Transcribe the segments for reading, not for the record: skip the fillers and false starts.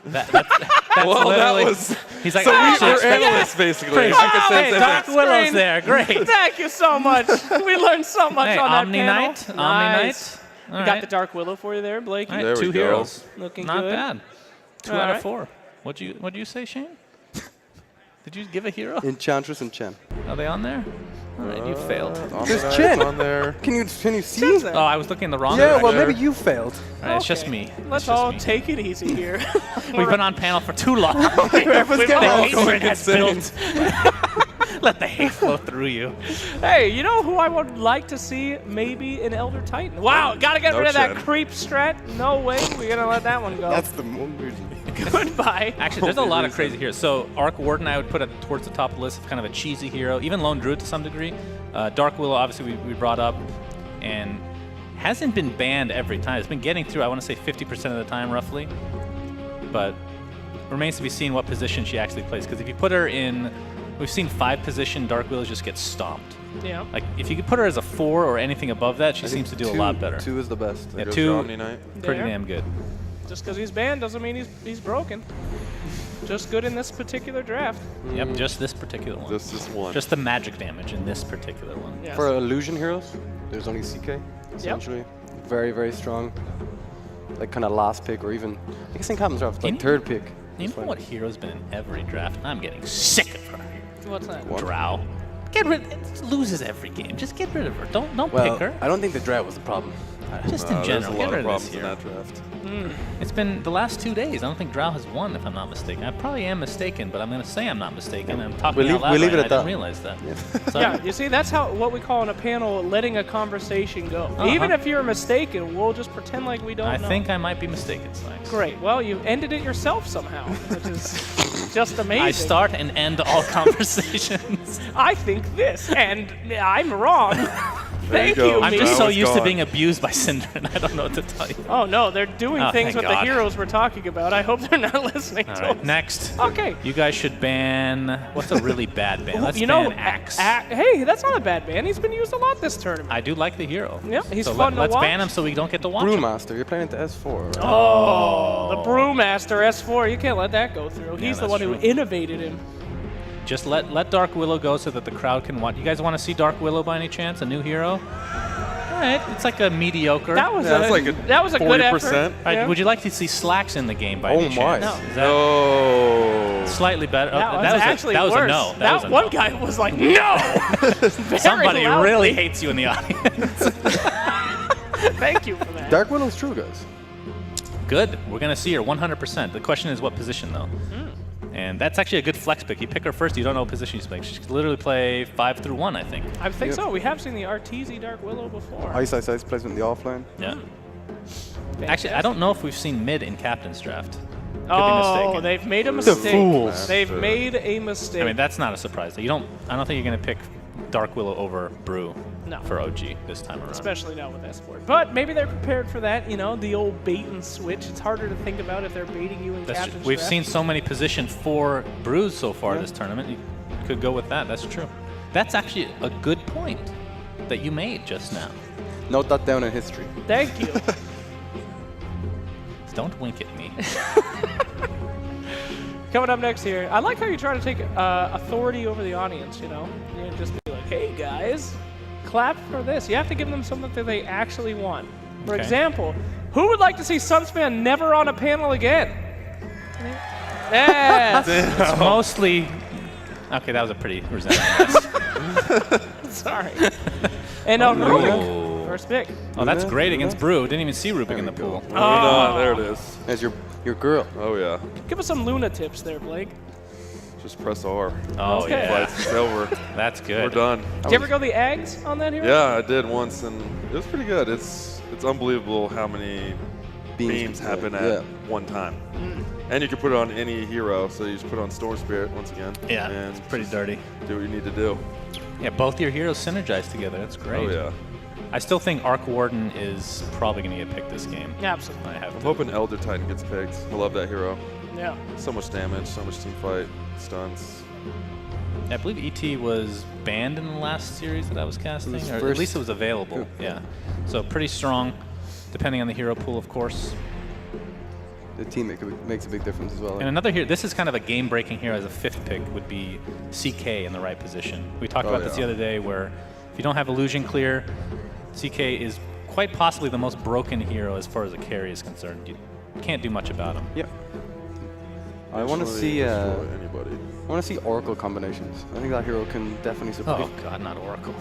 That's well, literally. that was. He's like, So I should we're expect analysts, basically. Pretty I could say Hey, that. Dark Willow's there. Great. Thank you so much. We learned so much Hey, on that Omni panel. Knight. Omni Nice. Knight. We All got right. the Dark Willow for you there, Blakey. All right, There we 2 go. heroes. Looking Not good. bad. 2 All out right. of 4. What'd you say, Shane? Did you give a hero? Enchantress and Chen. Are they on there? All right, you failed. There's Chen. on there. Can you see? Chen's there. Oh, I was looking in the wrong Yeah, direction. well, maybe you failed. All right, it's just Okay. me. Let's It's just all me. take it easy here. We've been on panel for too long. Everyone's The getting all hatred going has insane. built. Let the hate flow through you. Hey, you know who I would like to see? Maybe an Elder Titan. Wow, gotta get No rid of that Chen. creep strat. No way, we're gonna let that one go. That's the one reason. Goodbye. Actually, there's a lot of crazy heroes. So Arc Warden, I would put it towards the top of the list of kind of a cheesy hero. Even Lone Druid to some degree. Dark Willow, obviously, we brought up. And hasn't been banned every time. It's been getting through, I want to say 50% of the time, roughly. But remains to be seen what position she actually plays. Because if you put her in, we've seen 5 position, Dark Willow just gets stomped. Yeah. Like, if you could put her as a 4 or anything above that, she seems to do a lot better. 2 is the best. Yeah, Goes 2, Omni Knight. pretty There. damn good. Just because he's banned doesn't mean he's broken. Just good in this particular draft. Yep, just this particular one. This is one. Just the magic damage in this particular one. Yes. For illusion heroes, there's only CK, essentially. Very, very strong. Like, kind of last pick, or even, I guess in Captain's Draft, like In- 3rd pick. You know what hero's been in every draft? I'm getting sick of her. What's that? Drow. Get rid. It loses every game. Just get rid of her. Don't Well, pick her. I don't think the draft was the problem. Just in There's a general, get lot rid of of this problems in hero. that draft. It's been the last 2 days. I don't think Drow has won, if I'm not mistaken. I probably am mistaken, but I'm going to say I'm not mistaken. I'm talking We'll out leave- loud we'll leave right it at now. I that. didn't realize that. So, Yeah, you see, that's what we call in a panel letting a conversation go. Uh-huh. Even if you're mistaken, we'll just pretend like we don't I know. think I might be mistaken, Slacks. Great. Well, you ended it yourself somehow, which is just amazing. I start and end all conversations. I think this, and I'm wrong. Thank you go. you, I'm me. just so was used to gone. being abused by Cinder, and I don't know what to tell you. Oh no, they're doing Oh, things thank with God. the heroes we're talking about. I hope they're not listening All to right, us. next. Okay. You guys should ban. What's a really bad ban? Let's you know, ban X. hey, that's not a bad ban. He's been used a lot this tournament. I do like the hero. Yeah, he's so fun to let's watch. ban him so we don't get to watch him. Brewmaster, you're playing into S4. Right? Oh, the Brewmaster S4. You can't let that go through. He's the that's one who true. innovated him. Just let Dark Willow go so that the crowd can watch. You guys want to see Dark Willow by any chance? A new hero? All right, it's like a mediocre. That was Yeah, a it's like a that was a good effort. 40%. All right, Yeah. would you like to see Slacks in the game by Oh any chance? my. No. Is that No. slightly better? That Oh, was actually that was worse. a no. That was a one no. guy was like, no. Very Somebody loudly. really hates you in the audience. Thank you for that. Dark Willow's true, guys. Good. We're going to see her 100%. The question is what position, though. And that's actually a good flex pick. You pick her first, you don't know what position she's playing. She could literally play 5 through 1, I think. I think Yep. so. We have seen the Arteezy Dark Willow before. Ice placement in the offline. Yeah. Actually, I don't know if we've seen mid in Captain's Draft. Could be Oh, mistaken. they've made a mistake. fools. They've made a mistake. I mean, that's not a surprise. I don't think you're going to pick Dark Willow over Brew No. for OG this time around. Especially not with S4. But maybe they're prepared for that, you know, the old bait and switch. It's harder to think about if they're baiting you in That's true. Captain's We've Draft. seen so many position 4 Brews so far this tournament. You could go with that. That's true. That's actually a good point that you made just now. Note that down in history. Thank you. Don't wink at me. Coming up next here, I like how you try to take authority over the audience, you know? You just be like, hey guys, clap for this. You have to give them something that they actually want. For Okay. example, who would like to see Sunspan never on a panel again? Yes. It's mostly. Okay, that was a pretty resentment. Sorry. And Rubik, first pick. Oh, that's Luna? great Luna? against Brew. Didn't even see Rubik in the we go. pool. Oh. No, there it is. As your girl. Oh, yeah. Give us some Luna tips there, Blake. Just press R. Oh, Okay. yeah. It's over. That's good. We're done. Did you ever go the eggs on that hero? Yeah, I did once, and it was pretty good. It's unbelievable how many beams happen at one time. And you can put it on any hero, so you just put it on Storm Spirit once again. Yeah, and it's pretty just dirty. Do what you need to do. Yeah, both your heroes synergize together. That's great. Oh, yeah. I still think Arc Warden is probably going to get picked this game. Absolutely. I have I'm to. hoping Elder Titan gets picked. I love that hero. Yeah. So much damage, so much team fight, stunts. I believe ET was banned in the last series that I was casting, was or at first. least it was available. Yeah. So pretty strong, depending on the hero pool, of course. the team makes a big difference as well. And another here, this is kind of a game-breaking hero as a 5th pick would be CK in the right position. We talked about this the other day where if you don't have illusion clear, CK is quite possibly the most broken hero as far as a carry is concerned. You can't do much about him. Yeah. I want to see anybody. I want to see Oracle combinations. I think that hero can definitely surprise. Oh god, not Oracle.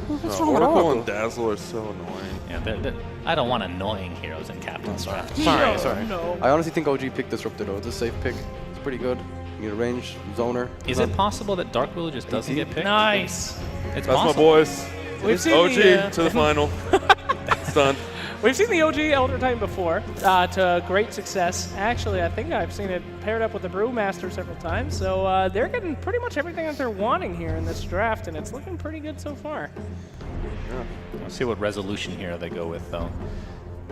What's wrong with Oracle Oracle? and Dazzle are so annoying. Yeah, I don't want annoying heroes in Captain's Draft. Sorry. No. I honestly think OG picked Disruptor though. It's a safe pick. It's pretty good. You need a range zoner. Is it possible that Dark Willow just doesn't get picked? Nice. It's That's my possible. boys. We've seen OG to the final. It's done. We've seen the OG Elder Titan before to great success. Actually, I think I've seen it paired up with the Brewmaster several times. So they're getting pretty much everything that they're wanting here in this draft, and it's looking pretty good so far. Yeah. Let's see what resolution hero they go with, though.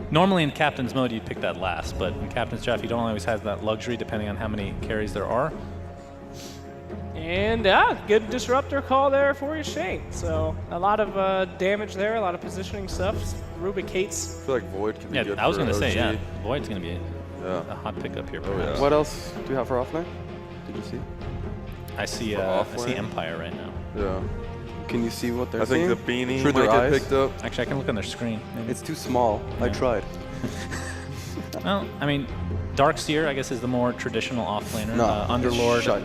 Normally in Captain's mode, you'd pick that last, but in Captain's Draft, you don't always have that luxury depending on how many carries there are. And good disruptor call there for you, Shane. So a lot of damage there, a lot of positioning stuff. Rubik hates. I feel like Void can be good I was for going to say, OG. Void's going to be Yeah. a hot pickup here. Oh, Perhaps. yeah. What else do you have for offline? Did you see? I see offlane? Empire right now. Yeah. Can you see what they're I think seeing? the beanie Through might their get eyes? picked up. Actually, I can look on their screen. Maybe. It's too small. I Yeah. tried. Well, I mean, Darkseer, I guess, is the more traditional offlaner. No, Underlord, shut.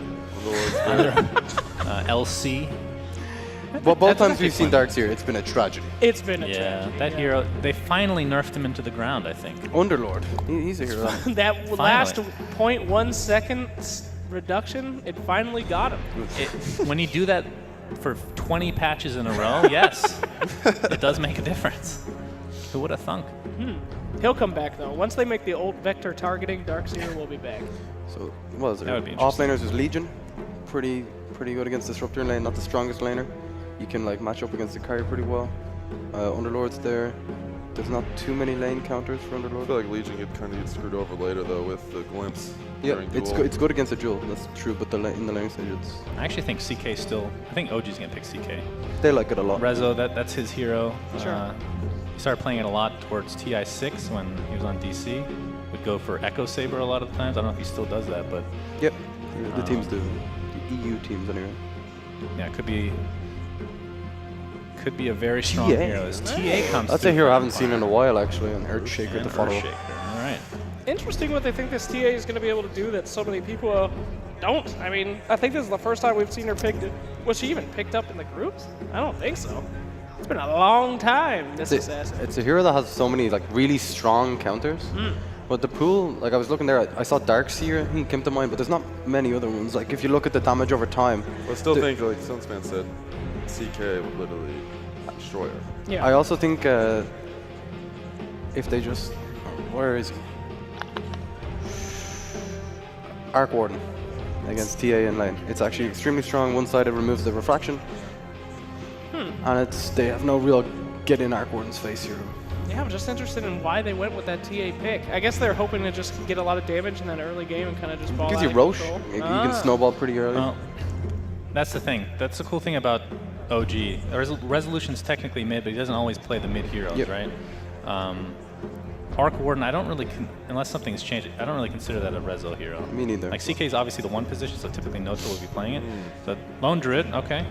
LC. Well, both That's times actually we've seen fun. Darkseer, it's been a tragedy. It's been a Yeah, tragedy. that hero, they finally nerfed him into the ground, I think. Underlord. He's a hero. That last 0.1 second reduction, it finally got him. When you do that for 20 patches in a row, yes, it does make a difference. Who would have thunk? He'll come back though. Once they make the old vector targeting, Darkseer will be back. So, what is That there? would be Offlaners is Legion. Pretty good against Disruptor lane. Not the strongest laner. You can like match up against the carry pretty well. Underlord's there. There's not too many lane counters for I Underlord. feel like Legion could kind of get screwed over later though with the glimpse. Yeah, during it's duel. good. It's good against a duel. That's true. But in the lane stage, I actually think CK still, I think OG's going to pick CK. they like it a lot. Rezo, that's his hero. Sure. He started playing it a lot towards TI6 when he was on DC. Would go for Echo Saber a lot of the times. I don't know if he still does that, but Yep. The teams do. The EU teams anyway. yeah, it could be a very strong TA. hero. As TA comes That's through a hero I for haven't seen in Empire. a while actually. An Earthshaker And to follow. Earthshaker. All right. Interesting what they think this TA is going to be able to do that so many people don't. I mean, I think this is the first time we've seen her picked. Was she even picked up in the groups? I don't think so. It's been a long time, this assassin. It's a hero that has so many like really strong counters. But the pool, like I was looking there, I saw Darkseer, he came to mind, but there's not many other ones. Like if you look at the damage over time, I still think, like Sunsman said, CK would literally destroy her. Yeah. I also think if they just, where is he? Arc Warden against TA in lane. It's actually extremely strong. One-sided, removes the refraction, and they have no real get in Arc Warden's face here. Yeah, I'm just interested in why they went with that TA pick. I guess they're hoping to just get a lot of damage in that early game and kind of just ball Gives out you of Roche. control. You can snowball pretty early. Well, that's the thing. That's the cool thing about OG. Resolution's technically mid, but he doesn't always play the mid heroes, Yep. right? Arc Warden, I don't really, unless something's changed, I don't really consider that a Rezo hero. Me neither. Like CK is obviously the one position, so typically Nota will be playing it. But Lone Druid, okay.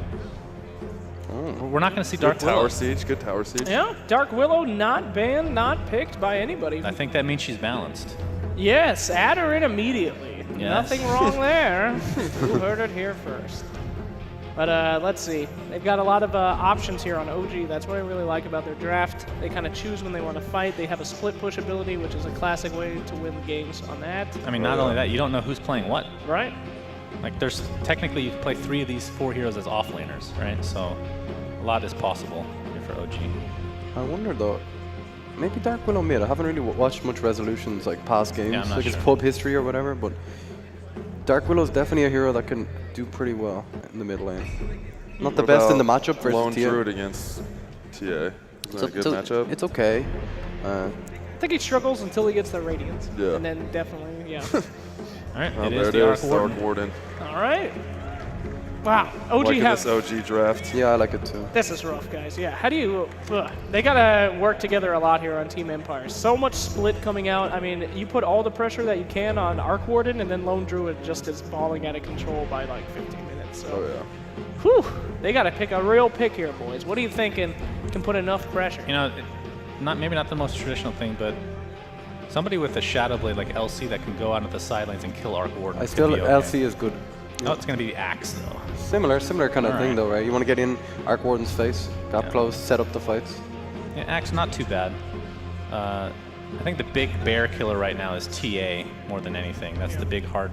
We're not going to see Dark Good Willow. tower siege. Good tower siege. Yeah, Dark Willow not banned, not picked by anybody. I think that means she's balanced. Yes, add her in immediately. Yes. Nothing wrong there. You heard it here first. But let's see. They've got a lot of options here on OG. That's what I really like about their draft. They kind of choose when they want to fight. They have a split push ability, which is a classic way to win games on that. I mean, not only that, you don't know who's playing what. Right? Like, there's technically you can play 3 of these 4 heroes as offlaners, right? So a lot is possible here for OG. I wonder though, maybe Dark Willow mid. I haven't really watched much Resolutions like past games, Yeah, I'm not like his sure. pub history or whatever. But Dark Willow's definitely a hero that can do pretty well in the mid lane. Not the What best in the about matchup versus Lone TA. Druid against TA. Is that a good matchup? It's okay. I think he struggles until he gets the Radiance. Yeah. And then definitely, yeah. All right, Oh, it there is it the is, Arc Warden. Dark Warden. All right. Wow, OG Liking have... this OG draft. Yeah, I like it too. This is rough, guys. Yeah, how do you... They got to work together a lot here on Team Empire. So much split coming out. I mean, you put all the pressure that you can on Arc Warden, and then Lone Druid just is balling out of control by like 15 minutes. So, Oh, yeah. whew, they got to pick a real pick here, boys. What are you thinking can put enough pressure? You know, maybe not the most traditional thing, but somebody with a Shadow Blade like LC that can go out of the side lanes and kill Arc Warden. LC is good. Oh, it's going to be Axe, though. Similar kind of thing though, right? You want to get in Arc Warden's face, got close, set up the fights. Yeah, Axe, not too bad. I think the big bear killer right now is TA more than anything. That's the big hard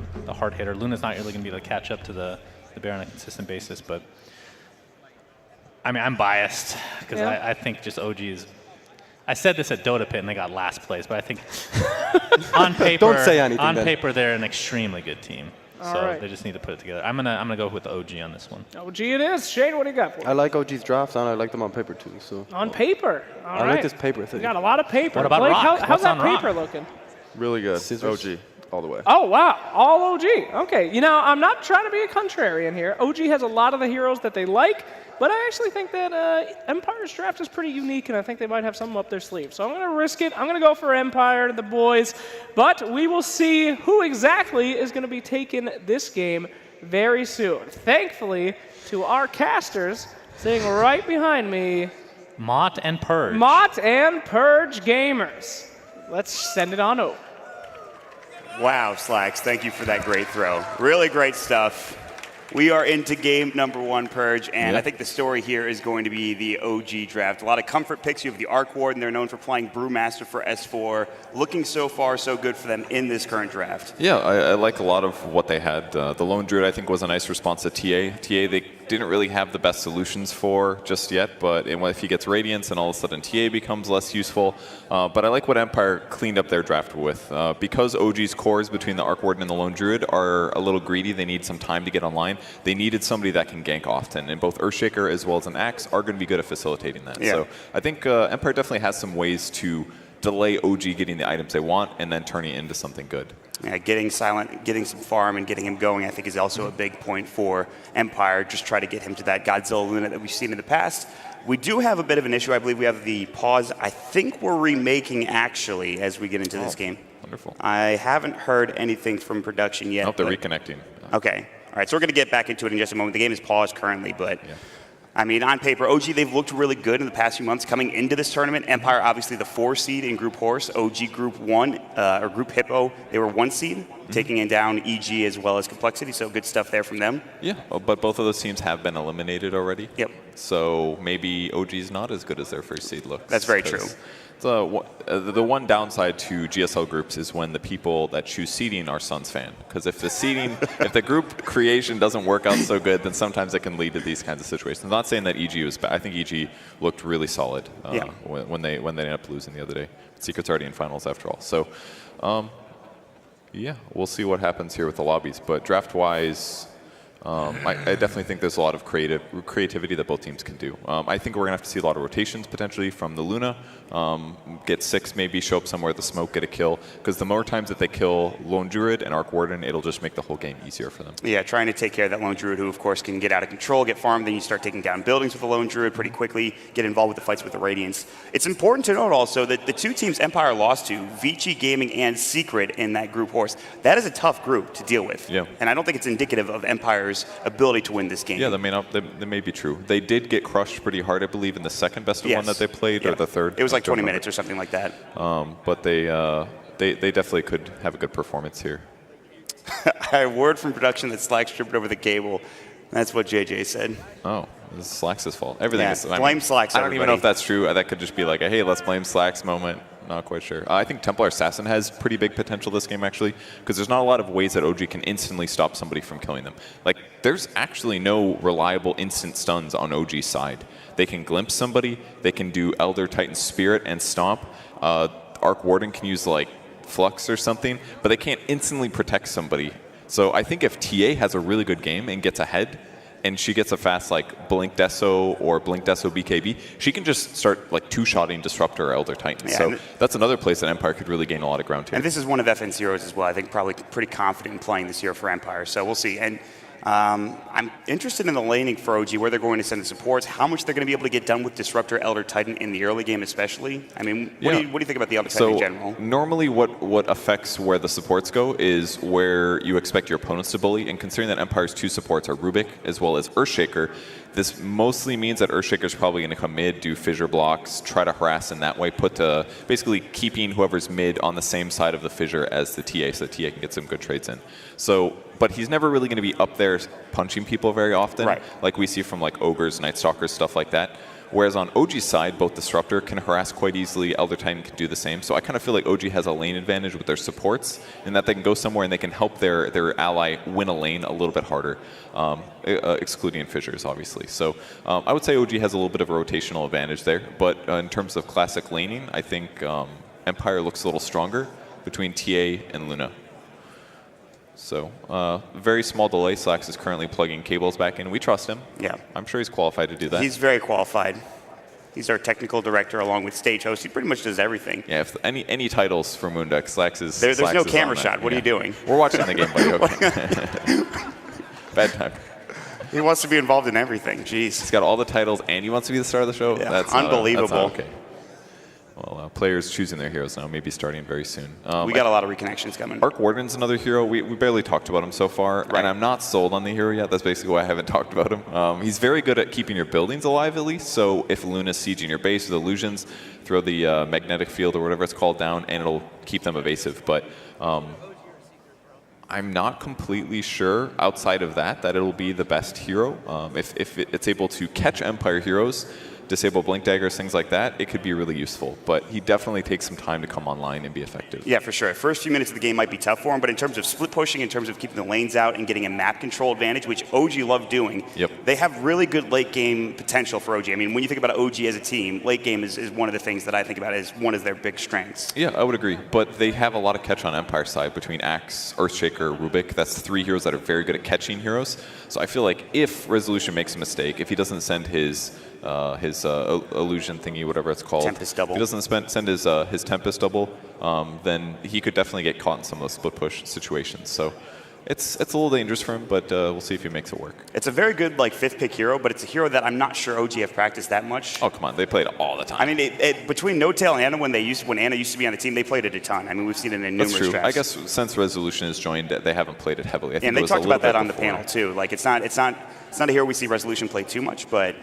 hitter. Luna's not really going to be able to catch up to the bear on a consistent basis, but I mean, I'm biased because I think just OG is. I said this at Dota Pit and they got last place, but I think on paper, Don't say anything, on then. paper they're an extremely good team. So right. they just need to put it together. I'm gonna go with OG on this one. OG it is. Shane, what do you got for I us? like OG's drafts and I like them on paper too. So On paper. All I right. like this paper thing. We got a lot of paper. What about Blake, rock? how's What's that on rock? paper looking? Really good. Scissors. OG, all the way. Oh, wow. All OG. Okay. You know, I'm not trying to be a contrarian here. OG has a lot of the heroes that they like, but I actually think that Empire's draft is pretty unique, and I think they might have something up their sleeve. So I'm going to risk it. I'm going to go for Empire, the boys. But we will see who exactly is going to be taking this game very soon. Thankfully, to our casters sitting right behind me, Mott and Purge. Mott and Purge Gamers. Let's send it on over. Wow, Slacks, thank you for that great throw. Really great stuff. We are into game number 1, Purge, and I think the story here is going to be the OG draft. A lot of comfort picks. You have the Arc Warden. They're known for playing Brewmaster for S4. Looking so far so good for them in this current draft. Yeah, I like a lot of what they had. The Lone Druid, I think, was a nice response to TA. TA, they didn't really have the best solutions for just yet, but if he gets Radiance and all of a sudden TA becomes less useful. But I like what Empire cleaned up their draft with. Because OG's cores between the Arc Warden and the Lone Druid are a little greedy, they need some time to get online. They needed somebody that can gank often, and both Earthshaker as well as an Axe are going to be good at facilitating that. Yeah. So I think Empire definitely has some ways to delay OG getting the items they want and then turning it into something good. Yeah, getting Silent, getting some farm and getting him going, I think, is also a big point for Empire. Just try to get him to that Godzilla Luna that we've seen in the past. We do have a bit of an issue. I believe we have the pause. I think we're remaking, actually, as we get into this game. Wonderful. I haven't heard anything from production yet. I hope they're but- reconnecting. Okay. All right, so we're going to get back into it in just a moment. The game is paused currently, but I mean, on paper, OG, they've looked really good in the past few months coming into this tournament. Empire, obviously the 4 seed in Group Horse. OG Group 1, or Group Hippo, they were 1 seed, taking in down EG as well as Complexity, so good stuff there from them. Yeah, but both of those teams have been eliminated already. Yep. So maybe OG's not as good as their first seed looks. That's very true. The one downside to GSL groups is when the people that choose seeding are Suns fan. Because if the seeding, if the group creation doesn't work out so good, then sometimes it can lead to these kinds of situations. I'm not saying that EG was bad. I think EG looked really solid when they ended up losing the other day. Secret's already in finals after all. So, yeah, we'll see what happens here with the lobbies. But draft-wise, I definitely think there's a lot of creativity that both teams can do. I think we're going to have to see a lot of rotations potentially from the Luna. Get 6 maybe, show up somewhere with the smoke, get a kill. Because the more times that they kill Lone Druid and Arc Warden, it'll just make the whole game easier for them. Yeah, trying to take care of that Lone Druid, who of course can get out of control, get farmed, then you start taking down buildings with the Lone Druid pretty quickly, get involved with the fights with the Radiance. It's important to note also that the 2 teams Empire lost to, Vici Gaming and Secret in that Group Horse, that is a tough group to deal with. Yeah. And I don't think it's indicative of Empire's ability to win this game. Yeah, that may be true. They did get crushed pretty hard, I believe, in the second best of one that they played, or the third. It was like 20 minutes or something like that. But they definitely could have a good performance here. I had a word from production that Slack stripped over the cable. That's what JJ said. Oh, this is Slacks' fault. Everything is. Blame Slacks. I don't even know if that's true. That could just be like a hey, let's blame Slacks moment. Not quite sure. I think Templar Assassin has pretty big potential this game, actually, because there's not a lot of ways that OG can instantly stop somebody from killing them. Like, there's actually no reliable instant stuns on OG's side. They can glimpse somebody, they can do Elder Titan Spirit and stomp. Arc Warden can use, like, Flux or something, but they can't instantly protect somebody. So I think if TA has a really good game and gets ahead, and she gets a fast like Blink Deso or Blink Deso BKB, she can just start like 2-shotting Disruptor or Elder Titan. Yeah, so that's another place that Empire could really gain a lot of ground to. And this is one of FN's heroes as well. I think probably pretty confident in playing this hero for Empire. So we'll see. And I'm interested in the laning for OG, where they're going to send the supports, how much they're going to be able to get done with Disruptor, Elder Titan in the early game especially. I mean, what do you think about the Elder Titan in general? Normally what affects where the supports go is where you expect your opponents to bully, and considering that Empire's 2 supports are Rubik as well as Earthshaker, this mostly means that Earthshaker's probably going to come mid, do fissure blocks, try to harass in that way, basically keeping whoever's mid on the same side of the fissure as the TA, so the TA can get some good trades in. So, but he's never really going to be up there punching people very often, like we see from like Ogres, Night Stalkers, stuff like that. Whereas on OG's side, both Disruptor can harass quite easily, Elder Titan can do the same. So I kind of feel like OG has a lane advantage with their supports, in that they can go somewhere and they can help their ally win a lane a little bit harder, excluding fissures, obviously. So I would say OG has a little bit of a rotational advantage there. But in terms of classic laning, I think Empire looks a little stronger between TA and Luna. So, very small delay. Slacks is currently plugging cables back in. We trust him. Yeah. I'm sure he's qualified to do that. He's very qualified. He's our technical director along with stage host. He pretty much does everything. Yeah, if any titles for Moondeck, Slacks is There's Slacks no is camera on shot. that. What are you doing? We're watching the game, buddy. Okay. Bad time. He wants to be involved in everything. Jeez. He's got all the titles and he wants to be the star of the show? Yeah. That's unbelievable. That's not okay. Well, players choosing their heroes now, maybe starting very soon. We got a lot of reconnections coming. Arc Warden's another hero. We barely talked about him so far, and I'm not sold on the hero yet. That's basically why I haven't talked about him. He's very good at keeping your buildings alive, at least. So if Luna's sieging your base with illusions, throw the magnetic field or whatever it's called down, and it'll keep them evasive. But I'm not completely sure outside of that it'll be the best hero. If it's able to catch Empire heroes, disable blink daggers, things like that, it could be really useful. But he definitely takes some time to come online and be effective. Yeah, for sure. First few minutes of the game might be tough for him, but in terms of split pushing, in terms of keeping the lanes out and getting a map control advantage, which OG love doing, they have really good late game potential for OG. I mean, when you think about OG as a team, late game is one of the things that I think about as one of their big strengths. Yeah, I would agree. But they have a lot of catch on Empire side between Axe, Earthshaker, Rubik. That's 3 heroes that are very good at catching heroes. So I feel like if Resolution makes a mistake, if he doesn't send his illusion thingy, whatever it's called. Tempest double. If he doesn't send his Tempest double, then he could definitely get caught in some of those split push situations. So it's a little dangerous for him, but we'll see if he makes it work. It's a very good 5th pick hero, but it's a hero that I'm not sure OG have practiced that much. Oh, come on. They played it all the time. I mean, between No-Tail and Anna, when Anna used to be on the team, they played it a ton. I mean, we've seen it in numerous drafts. I guess since Resolution has joined, they haven't played it heavily. I think and they talked about that on the panel, too. Like, it's not a hero we see Resolution play too much, but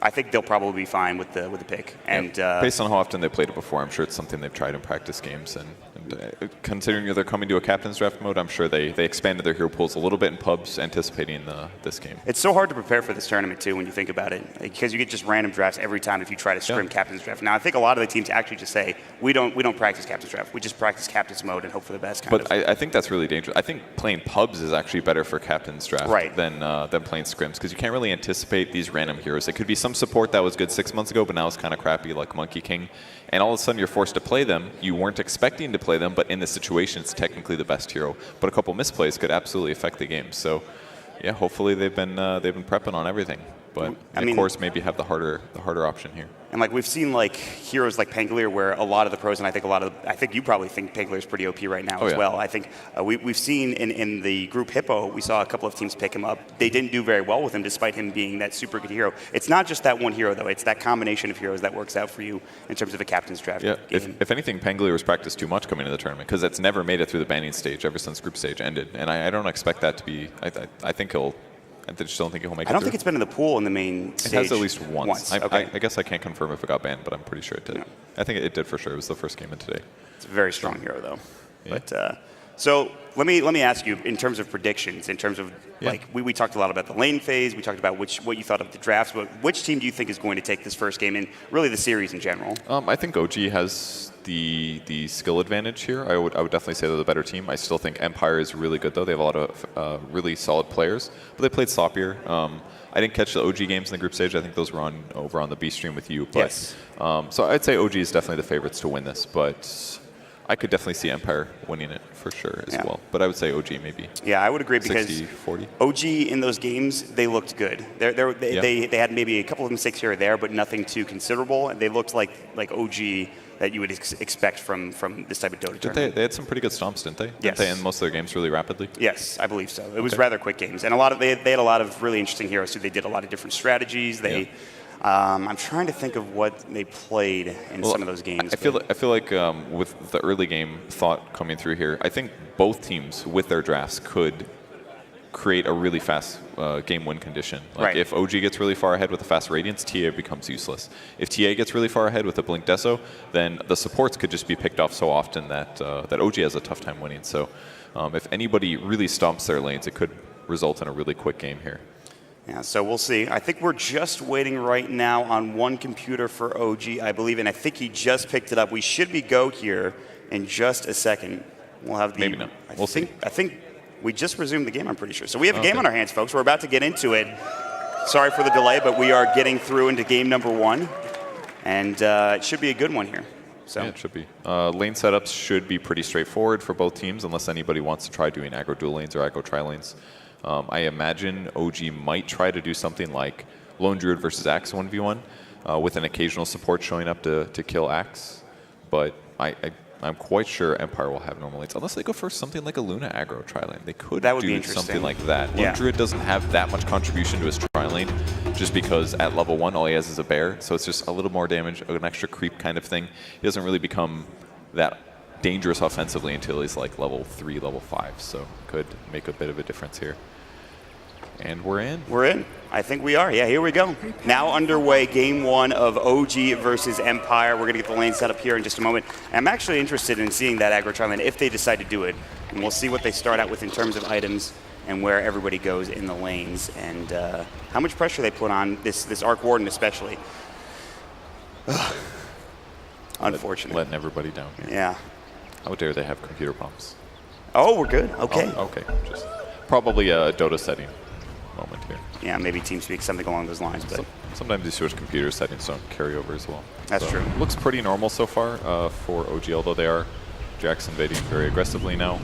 I think they'll probably be fine with the pick. And based on how often they played it before, I'm sure it's something they've tried in practice games. And considering they're coming to a captain's draft mode, I'm sure they expanded their hero pools a little bit in pubs, anticipating this game. It's so hard to prepare for this tournament too when you think about it, because you get just random drafts every time if you try to scrim captain's draft. Now I think a lot of the teams actually just say we don't practice captain's draft. We just practice captain's mode and hope for the best. I think that's really dangerous. I think playing pubs is actually better for captain's draft than playing scrims, because you can't really anticipate these random heroes. It could be some support that was good 6 months ago, but now it's kind of crappy, like Monkey King. And all of a sudden you're forced to play them. You weren't expecting to play them, but in this situation it's technically the best hero. But a couple misplays could absolutely affect the game. So yeah, hopefully they've been prepping on everything. But of course maybe have the harder option here. And we've seen heroes like Pangolier, where a lot of the pros, and I think you probably think Pangolier is pretty OP right now as well. I think we've seen in the group Hippo, we saw a couple of teams pick him up. They didn't do very well with him, despite him being that super good hero. It's not just that one hero though; it's that combination of heroes that works out for you in terms of a captain's draft. Yeah, game. If anything, Pangolier was practiced too much coming into the tournament, because it's never made it through the banning stage ever since group stage ended, and I don't expect that to be. I think he'll. I just don't think he'll make it. I don't think it's been in the pool in the main stage. It has at least once. Okay. I guess I can't confirm if it got banned, but I'm pretty sure it did. No. I think it did for sure. It was the first game in today. It's a very strong hero, though. Yeah. But so let me ask you, in terms of predictions, in terms of we talked a lot about the lane phase. We talked about what you thought of the drafts. But which team do you think is going to take this first game and really the series in general? I think OG has the skill advantage here. I would definitely say they're the better team. I still think Empire is really good though. They have a lot of really solid players, but they played sloppier. I didn't catch the OG games in the group stage. I think those were over on the B stream with you. But, yes. So I'd say OG is definitely the favorites to win this. But I could definitely see Empire winning it for sure as well. But I would say OG maybe. Yeah, I would agree because 60-40. OG in those games, they looked good. They had maybe a couple of mistakes here or there, but nothing too considerable. And they looked like OG that you would expect from this type of Dota tournament. They had some pretty good stomps, didn't they? Yes. Didn't they end most of their games really rapidly? Yes, I believe so. It was rather quick games. And they had a lot of really interesting heroes, too. They did a lot of different strategies. I'm trying to think of what they played in some of those games. I feel like with the early game thought coming through here, I think both teams with their drafts could create a really fast game win condition. Like if OG gets really far ahead with a fast Radiance, TA becomes useless. If TA gets really far ahead with a Blink Deso, then the supports could just be picked off so often that OG has a tough time winning. So if anybody really stomps their lanes, it could result in a really quick game here. Yeah, so we'll see. I think we're just waiting right now on one computer for OG, I believe, and I think he just picked it up. We should be go here in just a second. We'll have the... Maybe not. We'll see. I think we just resumed the game, I'm pretty sure. So we have a game on our hands, folks. We're about to get into it. Sorry for the delay, but we are getting through into game number 1. And it should be a good one here. So. Yeah, it should be. Lane setups should be pretty straightforward for both teams, unless anybody wants to try doing aggro dual lanes or aggro tri lanes. I imagine OG might try to do something like Lone Druid versus Axe 1v1 with an occasional support showing up to kill Axe. But I'm quite sure Empire will have normal lanes. Unless they go for something like a Luna aggro tri-lane. They could do something like that. Lone Druid doesn't have that much contribution to his tri-lane just because at level 1 all he has is a bear. So it's just a little more damage, an extra creep kind of thing. He doesn't really become that dangerous offensively until he's like level 3, level 5. So could make a bit of a difference here. And we're in. We're in. I think we are. Yeah, here we go. Now underway, game 1 of OG versus Empire. We're going to get the lane set up here in just a moment. I'm actually interested in seeing that aggro tri lane if they decide to do it. And we'll see what they start out with in terms of items and where everybody goes in the lanes and how much pressure they put on this Arc Warden especially. Unfortunate. Letting everybody down. Yeah. How dare they have computer problems? Oh, we're good. Okay. Oh, okay. Just probably a Dota setting moment here. Yeah, maybe TeamSpeak, something along those lines. But sometimes these switch computer settings don't carry over as well. That's true. Looks pretty normal so far for OG, although they are Jax invading very aggressively now.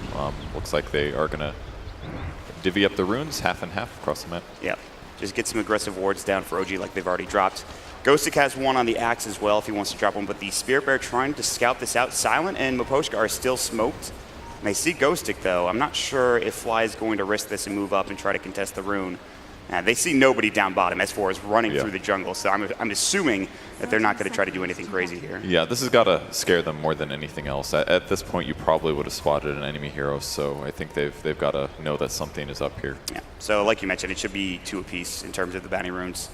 Looks like they are going to divvy up the runes half and half across the map. Yeah, just get some aggressive wards down for OG like they've already dropped. Ghostic has one on the Axe as well if he wants to drop one, but the Spirit Bear trying to scout this out. Silent and Miposhka are still smoked. And they see Ghostic, though. I'm not sure if Fly is going to risk this and move up and try to contest the rune. They see nobody down bottom. S4 is running through the jungle, so I'm assuming that they're not going to try to do anything crazy here. Yeah, this has got to scare them more than anything else. At this point, you probably would have spotted an enemy hero, so I think they've got to know that something is up here. Yeah, so like you mentioned, it should be 2 apiece in terms of the bounty runes.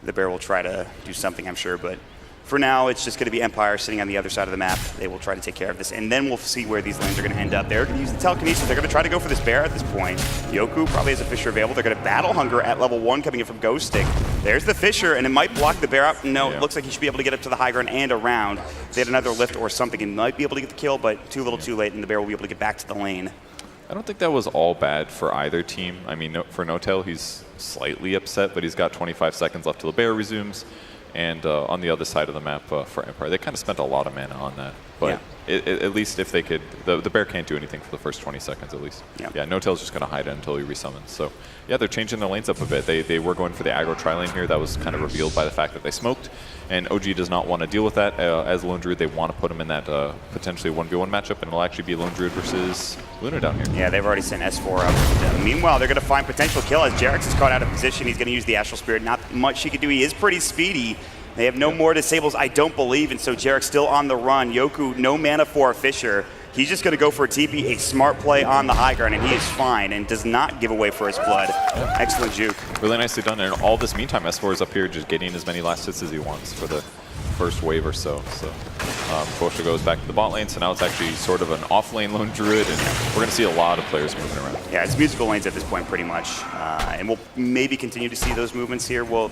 The Bear will try to do something, I'm sure, but for now, it's just going to be Empire sitting on the other side of the map. They will try to take care of this, and then we'll see where these lanes are going to end up. They're going to use the telekinesis. They're going to try to go for this Bear at this point. Yoku probably has a Fissure available. They're going to Battle Hunger at level 1 coming in from Ghostic. There's the Fissure, and it might block the Bear out. No, it looks like he should be able to get up to the high ground and around. If they had another lift or something, he might be able to get the kill, but too little too late, and the Bear will be able to get back to the lane. I don't think that was all bad for either team. I mean, for No-Tail, he's slightly upset, but he's got 25 seconds left till the Bear resumes. And on the other side of the map for Empire, they kind of spent a lot of mana on that. But at least if they could, the Bear can't do anything for the first 20 seconds at least. Yeah, No-Tail's just going to hide it until he resummons. So yeah, they're changing their lanes up a bit. They were going for the aggro tri-lane here. That was kind of revealed by the fact that they smoked. And OG does not want to deal with that. As Lone Druid, they want to put him in that potentially 1v1 matchup, and it'll actually be Lone Druid versus Luna down here. Yeah, they've already sent S4 up. Meanwhile, they're going to find potential kill as Jarex is caught out of position. He's going to use the Astral Spirit. Not much he can do. He is pretty speedy. They have no more disables, I don't believe, and so Jarek's still on the run. Yoku, no mana for a Fissure. He's just going to go for a TP, a smart play on the high ground, and he is fine and does not give away for his blood. Excellent juke. Really nicely done. And all this meantime, S4 is up here just getting as many last hits as he wants for the first wave or so. So Kosha goes back to the bot lane, so now it's actually sort of an off-lane Lone Druid, and we're going to see a lot of players moving around. Yeah, it's musical lanes at this point pretty much, and we'll maybe continue to see those movements here. We'll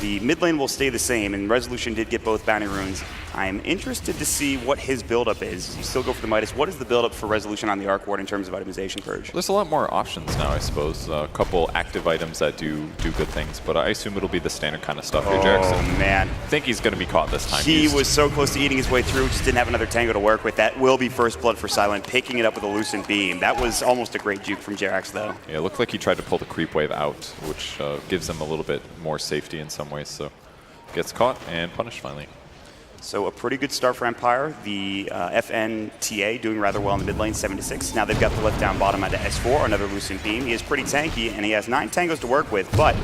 The mid lane will stay the same, and Resolution did get both bounty runes. I'm interested to see what his buildup is. You still go for the Midas. What is the buildup for Resolution on the Arc Ward in terms of itemization, Purge? There's a lot more options now, I suppose. A couple active items that do good things, but I assume it'll be the standard kind of stuff here, Jackson. Oh, man. I think he's going to be caught this time. He was so close to eating his way through, just didn't have another tango to work with. That will be first blood for Silent, picking it up with a Lucent Beam. That was almost a great juke from Jerax, though. Yeah, it looked like he tried to pull the creep wave out, which gives him a little bit more safety in some ways. So gets caught and punished finally. So a pretty good start for Empire. The FNTA doing rather well in the mid lane, 7-6. Now they've got the left down bottom onto S4, another Lucent Beam. He is pretty tanky, and he has 9 tangos to work with, but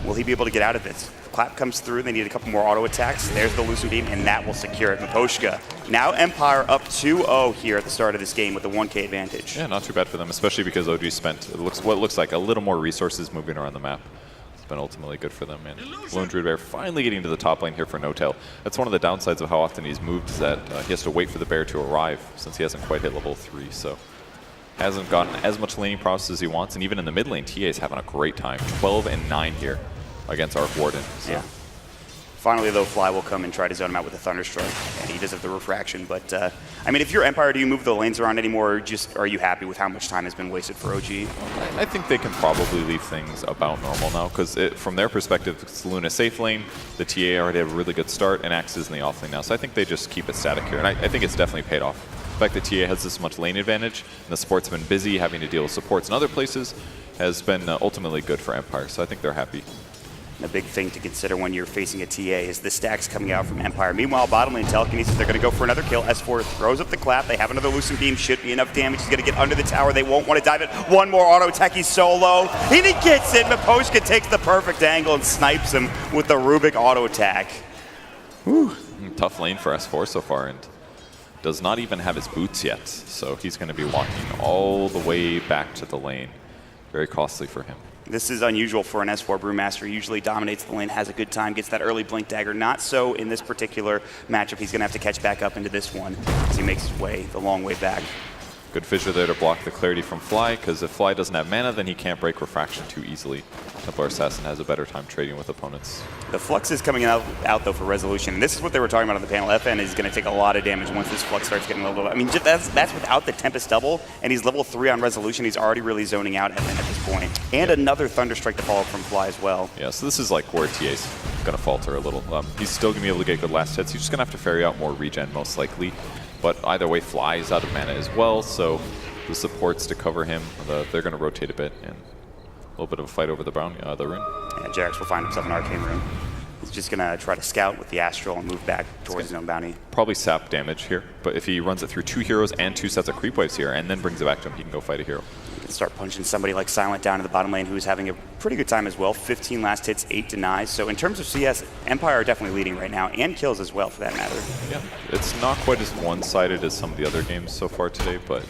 will he be able to get out of this? The clap comes through, they need a couple more auto attacks. There's the Lucent Beam, and that will secure it. Miposhka. Now Empire up 2-0 here at the start of this game with a 1K advantage. Yeah, not too bad for them, especially because OG spent what looks like a little more resources moving around the map. Been ultimately good for them. And Lone Druid Bear finally getting to the top lane here for No-Tail. That's one of the downsides of how often he's moved, is that he has to wait for the bear to arrive since he hasn't quite hit level 3. So hasn't gotten as much laning process as he wants. And even in the mid lane, TA is having a great time. 12-9 here against Arc Warden. So. Yeah. Finally, though, Fly will come and try to zone him out with a Thunderstruck, and he does have the refraction. But, I mean, if you're Empire, do you move the lanes around anymore, or just are you happy with how much time has been wasted for OG? I think they can probably leave things about normal now, because from their perspective, it's Luna safe lane, the TA already have a really good start, and Axe is in the off lane now. So I think they just keep it static here, and I think it's definitely paid off. The fact that TA has this much lane advantage, and the support's been busy having to deal with supports in other places, has been ultimately good for Empire. So I think they're happy. The big thing to consider when you're facing a TA is the stacks coming out from Empire. Meanwhile, bottom lane Telekinesis, they're going to go for another kill. S4 throws up the clap. They have another Lucent Beam. Should be enough damage. He's going to get under the tower. They won't want to dive it. One more auto attack. He's so low. And he gets it. Miposhka takes the perfect angle and snipes him with the Rubik auto attack. Whew. Tough lane for S4 so far, and does not even have his boots yet. So he's going to be walking all the way back to the lane. Very costly for him. This is unusual for an S4 Brewmaster. He usually dominates the lane, has a good time, gets that early Blink Dagger. Not so in this particular matchup. He's going to have to catch back up into this one as he makes his way the long way back. Good fissure there to block the clarity from Fly, because if Fly doesn't have mana, then he can't break refraction too easily. Templar Assassin has a better time trading with opponents. The Flux is coming out though for Resolution. And this is what they were talking about on the panel. FN is going to take a lot of damage once this Flux starts getting leveled up. I mean, that's without the Tempest double, and he's level 3 on Resolution. He's already really zoning out FN at this point. And another Thunderstrike to follow from Fly as well. Yeah, so this is like where TA's going to falter a little. He's still going to be able to get good last hits. He's just going to have to ferry out more regen, most likely. But either way, Fly is out of mana as well, so the supports to cover him, they're going to rotate a bit, and a little bit of a fight over the rune. Yeah, Jerax will find himself an Arcane Rune. He's just going to try to scout with the Astral and move back towards his own bounty. Probably sap damage here, but if he runs it through 2 heroes and 2 sets of creep waves here, and then brings it back to him, he can go fight a hero. He can start punching somebody like Silent down in the bottom lane, who's having a pretty good time as well. 15 last hits, 8 denies. So in terms of CS, Empire are definitely leading right now, and kills as well, for that matter. Yeah, it's not quite as one-sided as some of the other games so far today, but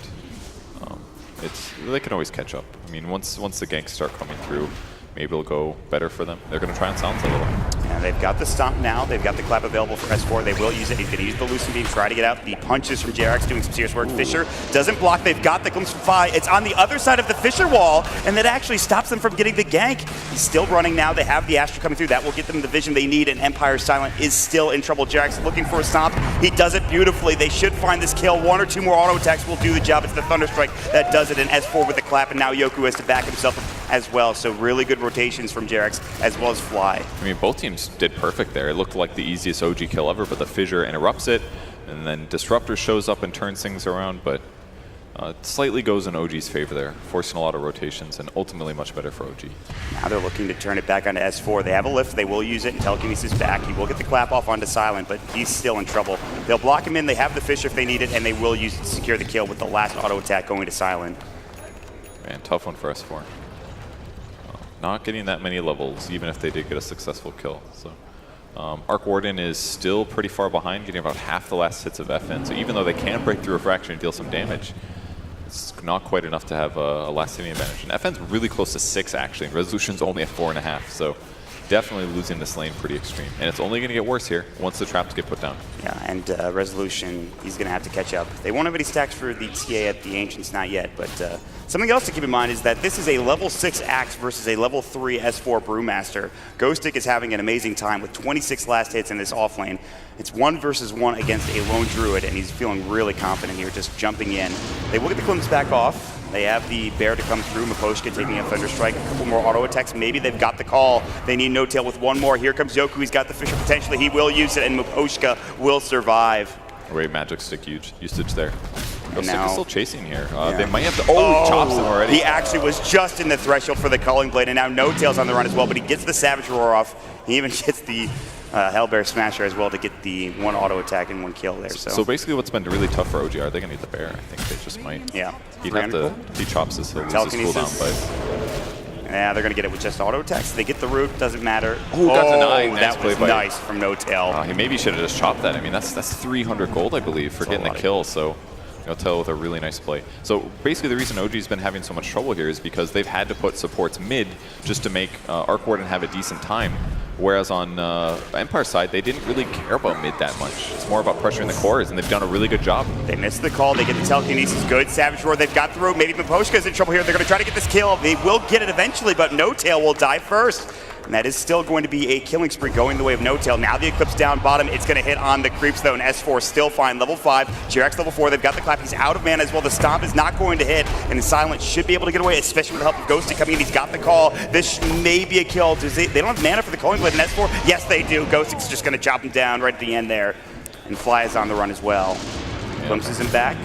they can always catch up. I mean, once the ganks start coming through, maybe it'll go better for them. They're going to try and silence a little. And they've got the Stomp now. They've got the Clap available for S4. They will use it. He's going to use the Lucent Beam, try to get out. The punches from Jerax doing some serious work. Ooh. Fissure doesn't block. They've got the Glimpse from Fly. It's on the other side of the Fissure wall, and that actually stops them from getting the gank. He's still running now. They have the Astral coming through. That will get them the vision they need, and Empire Silent is still in trouble. Jerax looking for a Stomp. He does it beautifully. They should find this kill. 1 or 2 more auto attacks will do the job. It's the Thunderstrike that does it, and S4 with the Clap, and now Yoku has to back himself as well. So really good rotations from Jerax as well as Fly. I mean, both teams did perfect there. It looked like the easiest OG kill ever, but the Fissure interrupts it, and then Disruptor shows up and turns things around, but it slightly goes in OG's favor there, forcing a lot of rotations, and ultimately much better for OG. Now they're looking to turn it back onto S4. They have a lift. They will use it, and Telekinesis back. He will get the Clap off onto Silent, but he's still in trouble. They'll block him in. They have the Fissure if they need it, and they will use it to secure the kill with the last auto attack going to Silent. Man, tough one for S4. Not getting that many levels, even if they did get a successful kill. So, Arc Warden is still pretty far behind, getting about half the last hits of FN. So even though they can break through refraction and deal some damage, it's not quite enough to have a last hitting advantage. And FN's really close to 6 actually, and Resolution's only at 4.5. So definitely losing this lane pretty extreme. And it's only going to get worse here once the traps get put down. Yeah, and Resolution, he's going to have to catch up. They won't have any stacks for the TA at the Ancients, not yet, but Something else to keep in mind is that this is a level 6 Axe versus a level 3 S4 Brewmaster. Ghostic is having an amazing time with 26 last hits in this offlane. It's 1 versus 1 against a lone druid, and he's feeling really confident here, just jumping in. They will get the Klims back off. They have the bear to come through. Miposhka taking a Thunder Strike, a couple more auto attacks. Maybe they've got the call. They need No Tail with one more. Here comes Yoku. He's got the Fisher potentially. He will use it, and Miposhka will survive. Great magic stick usage there. Ghostic now, is still chasing here. They might have to. Oh, he chops him already. He actually was just in the threshold for the Culling Blade, and now No Tail's on the run as well, but he gets the Savage Roar off. He even gets the Hellbear Smasher as well to get the 1 auto attack and 1 kill there. So basically what's been really tough for OG, are they going to need the bear? I think they just might. Yeah. He'd have to, if he chops this, he'll lose his cooldown, but... Yeah, they're going to get it with just auto attacks. They get the root, doesn't matter. Oh, got denied. Nice that was nice from No Tail. He maybe should have just chopped that. I mean, that's 300 gold, I believe, for getting the kill, so... No Tail with a really nice play. So basically the reason OG's been having so much trouble here is because they've had to put supports mid just to make Arc Warden have a decent time. Whereas on Empire's side, they didn't really care about mid that much. It's more about pressuring the cores, and they've done a really good job. They missed the call. They get the telekinesis good. Savage Roar, they've got the rope. Maybe Miposhka's in trouble here. They're going to try to get this kill. They will get it eventually, but No Tail will die first. And that is still going to be a killing spree going the way of No Tail. Now the Eclipse down bottom. It's going to hit on the creeps, though, and S4 still fine. Level 5. Jirax level 4. They've got the clap. He's out of mana as well. The Stomp is not going to hit, and Silent should be able to get away, especially with the help of Ghosty coming in. He's got the call. This may be a kill. They don't have mana for the Culling Blade and S4. Yes, they do. Ghostic's just going to chop him down right at the end there. And Fly is on the run as well. Glimpses him back.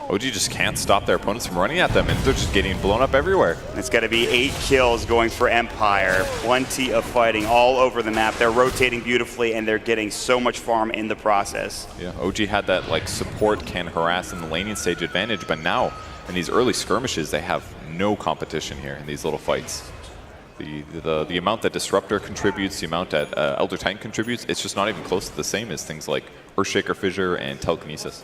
OG just can't stop their opponents from running at them, and they're just getting blown up everywhere. It's got to be 8 kills going for Empire. Plenty of fighting all over the map. They're rotating beautifully, and they're getting so much farm in the process. Yeah, OG had that like support can harass in the laning stage advantage, but now in these early skirmishes, they have no competition here in these little fights. The amount that Disruptor contributes, the amount that Elder Titan contributes, it's just not even close to the same as things like Earthshaker Fissure and Telekinesis.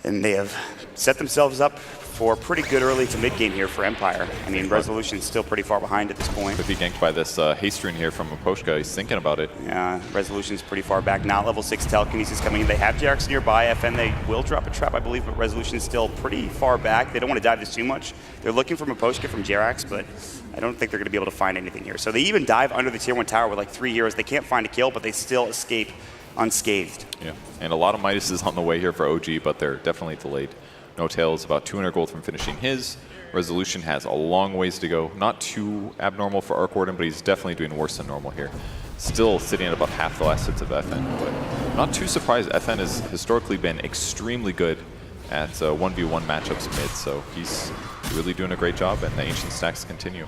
And they have set themselves up for pretty good early to mid game here for Empire. I mean, Resolution's still pretty far behind at this point. Could be ganked by this haste rune here from Miposhka. He's thinking about it. Yeah, Resolution's pretty far back. Not level 6 Telekinesis coming in. They have Jirax nearby. FN, they will drop a trap, I believe, but Resolution's still pretty far back. They don't want to dive this too much. They're looking for Miposhka from Jirax, but I don't think they're going to be able to find anything here. So they even dive under the tier 1 tower with like 3 heroes. They can't find a kill, but they still escape unscathed. Yeah, and a lot of Midases on the way here for OG, but they're definitely delayed. No Tail is about 200 gold from finishing his. Resolution has a long ways to go. Not too abnormal for Arc Warden, but he's definitely doing worse than normal here. Still sitting at about half the last hits of FN, but not too surprised. FN has historically been extremely good at 1v1 matchups mid, so he's really doing a great job, and the Ancient stacks continue.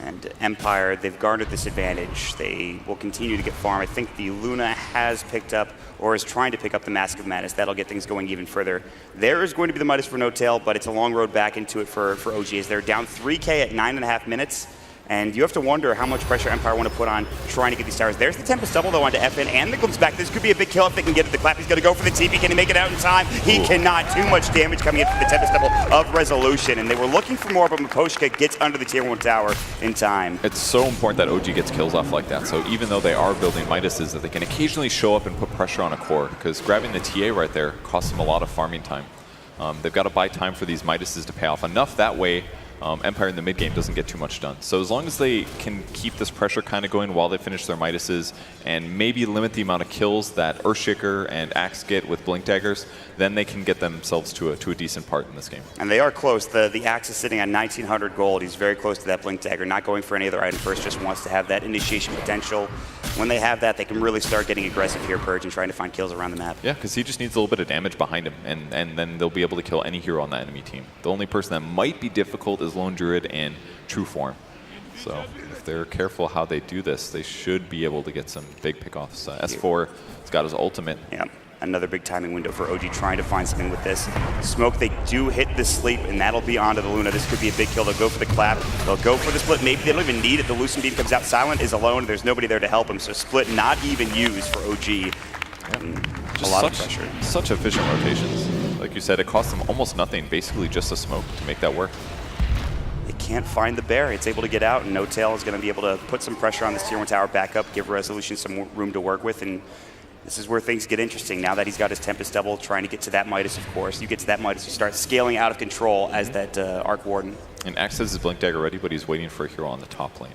And Empire, they've garnered this advantage. They will continue to get farm. I think the Luna has picked up, or is trying to pick up the Mask of Madness. That'll get things going even further. There is going to be the Midas for No Tail, but it's a long road back into it for OG as they're down 3K at 9.5 minutes. And you have to wonder how much pressure Empire want to put on trying to get these towers. There's the Tempest double, though, onto FN, and the Glimpse back. This could be a big kill if they can get it. The Clap, he's going to go for the TP. Can he make it out in time? He cannot. Too much damage coming in from the Tempest double of Resolution. And they were looking for more, but Miposhka gets under the tier 1 tower in time. It's so important that OG gets kills off like that. So even though they are building Midases, that they can occasionally show up and put pressure on a core, because grabbing the TA right there costs them a lot of farming time. They've got to buy time for these Midases to pay off enough that way Empire in the mid game doesn't get too much done. So as long as they can keep this pressure kind of going while they finish their Midases and maybe limit the amount of kills that Earthshaker and Axe get with Blink Daggers, then they can get themselves to a decent part in this game. And they are close. The Axe is sitting on 1,900 gold. He's very close to that Blink Dagger, not going for any other item first, just wants to have that initiation potential. When they have that, they can really start getting aggressive here, Purge, and trying to find kills around the map. Yeah, because he just needs a little bit of damage behind him, and then they'll be able to kill any hero on that enemy team. The only person that might be difficult is Lone Druid and True Form. So if they're careful how they do this, they should be able to get some big pickoffs. S4 has got his ultimate. Yeah, another big timing window for OG trying to find something with this. Smoke, they do hit the sleep, and that'll be onto the Luna. This could be a big kill. They'll go for the clap. They'll go for the split. Maybe they don't even need it. The Lucent Beam comes out. Silent is alone. There's nobody there to help him. So split not even used for OG. Just a lot of pressure. Such efficient rotations. Like you said, it costs them almost nothing, basically just a smoke to make that work. They can't find the bear. It's able to get out, and No Tail is going to be able to put some pressure on this tier 1 tower back up, give Resolution some more room to work with, and This is where things get interesting. Now that he's got his Tempest Double, trying to get to that Midas, of course. You get to that Midas, you start scaling out of control as that Arc Warden. And Axe has his Blink Dagger ready, but he's waiting for a hero on the top lane.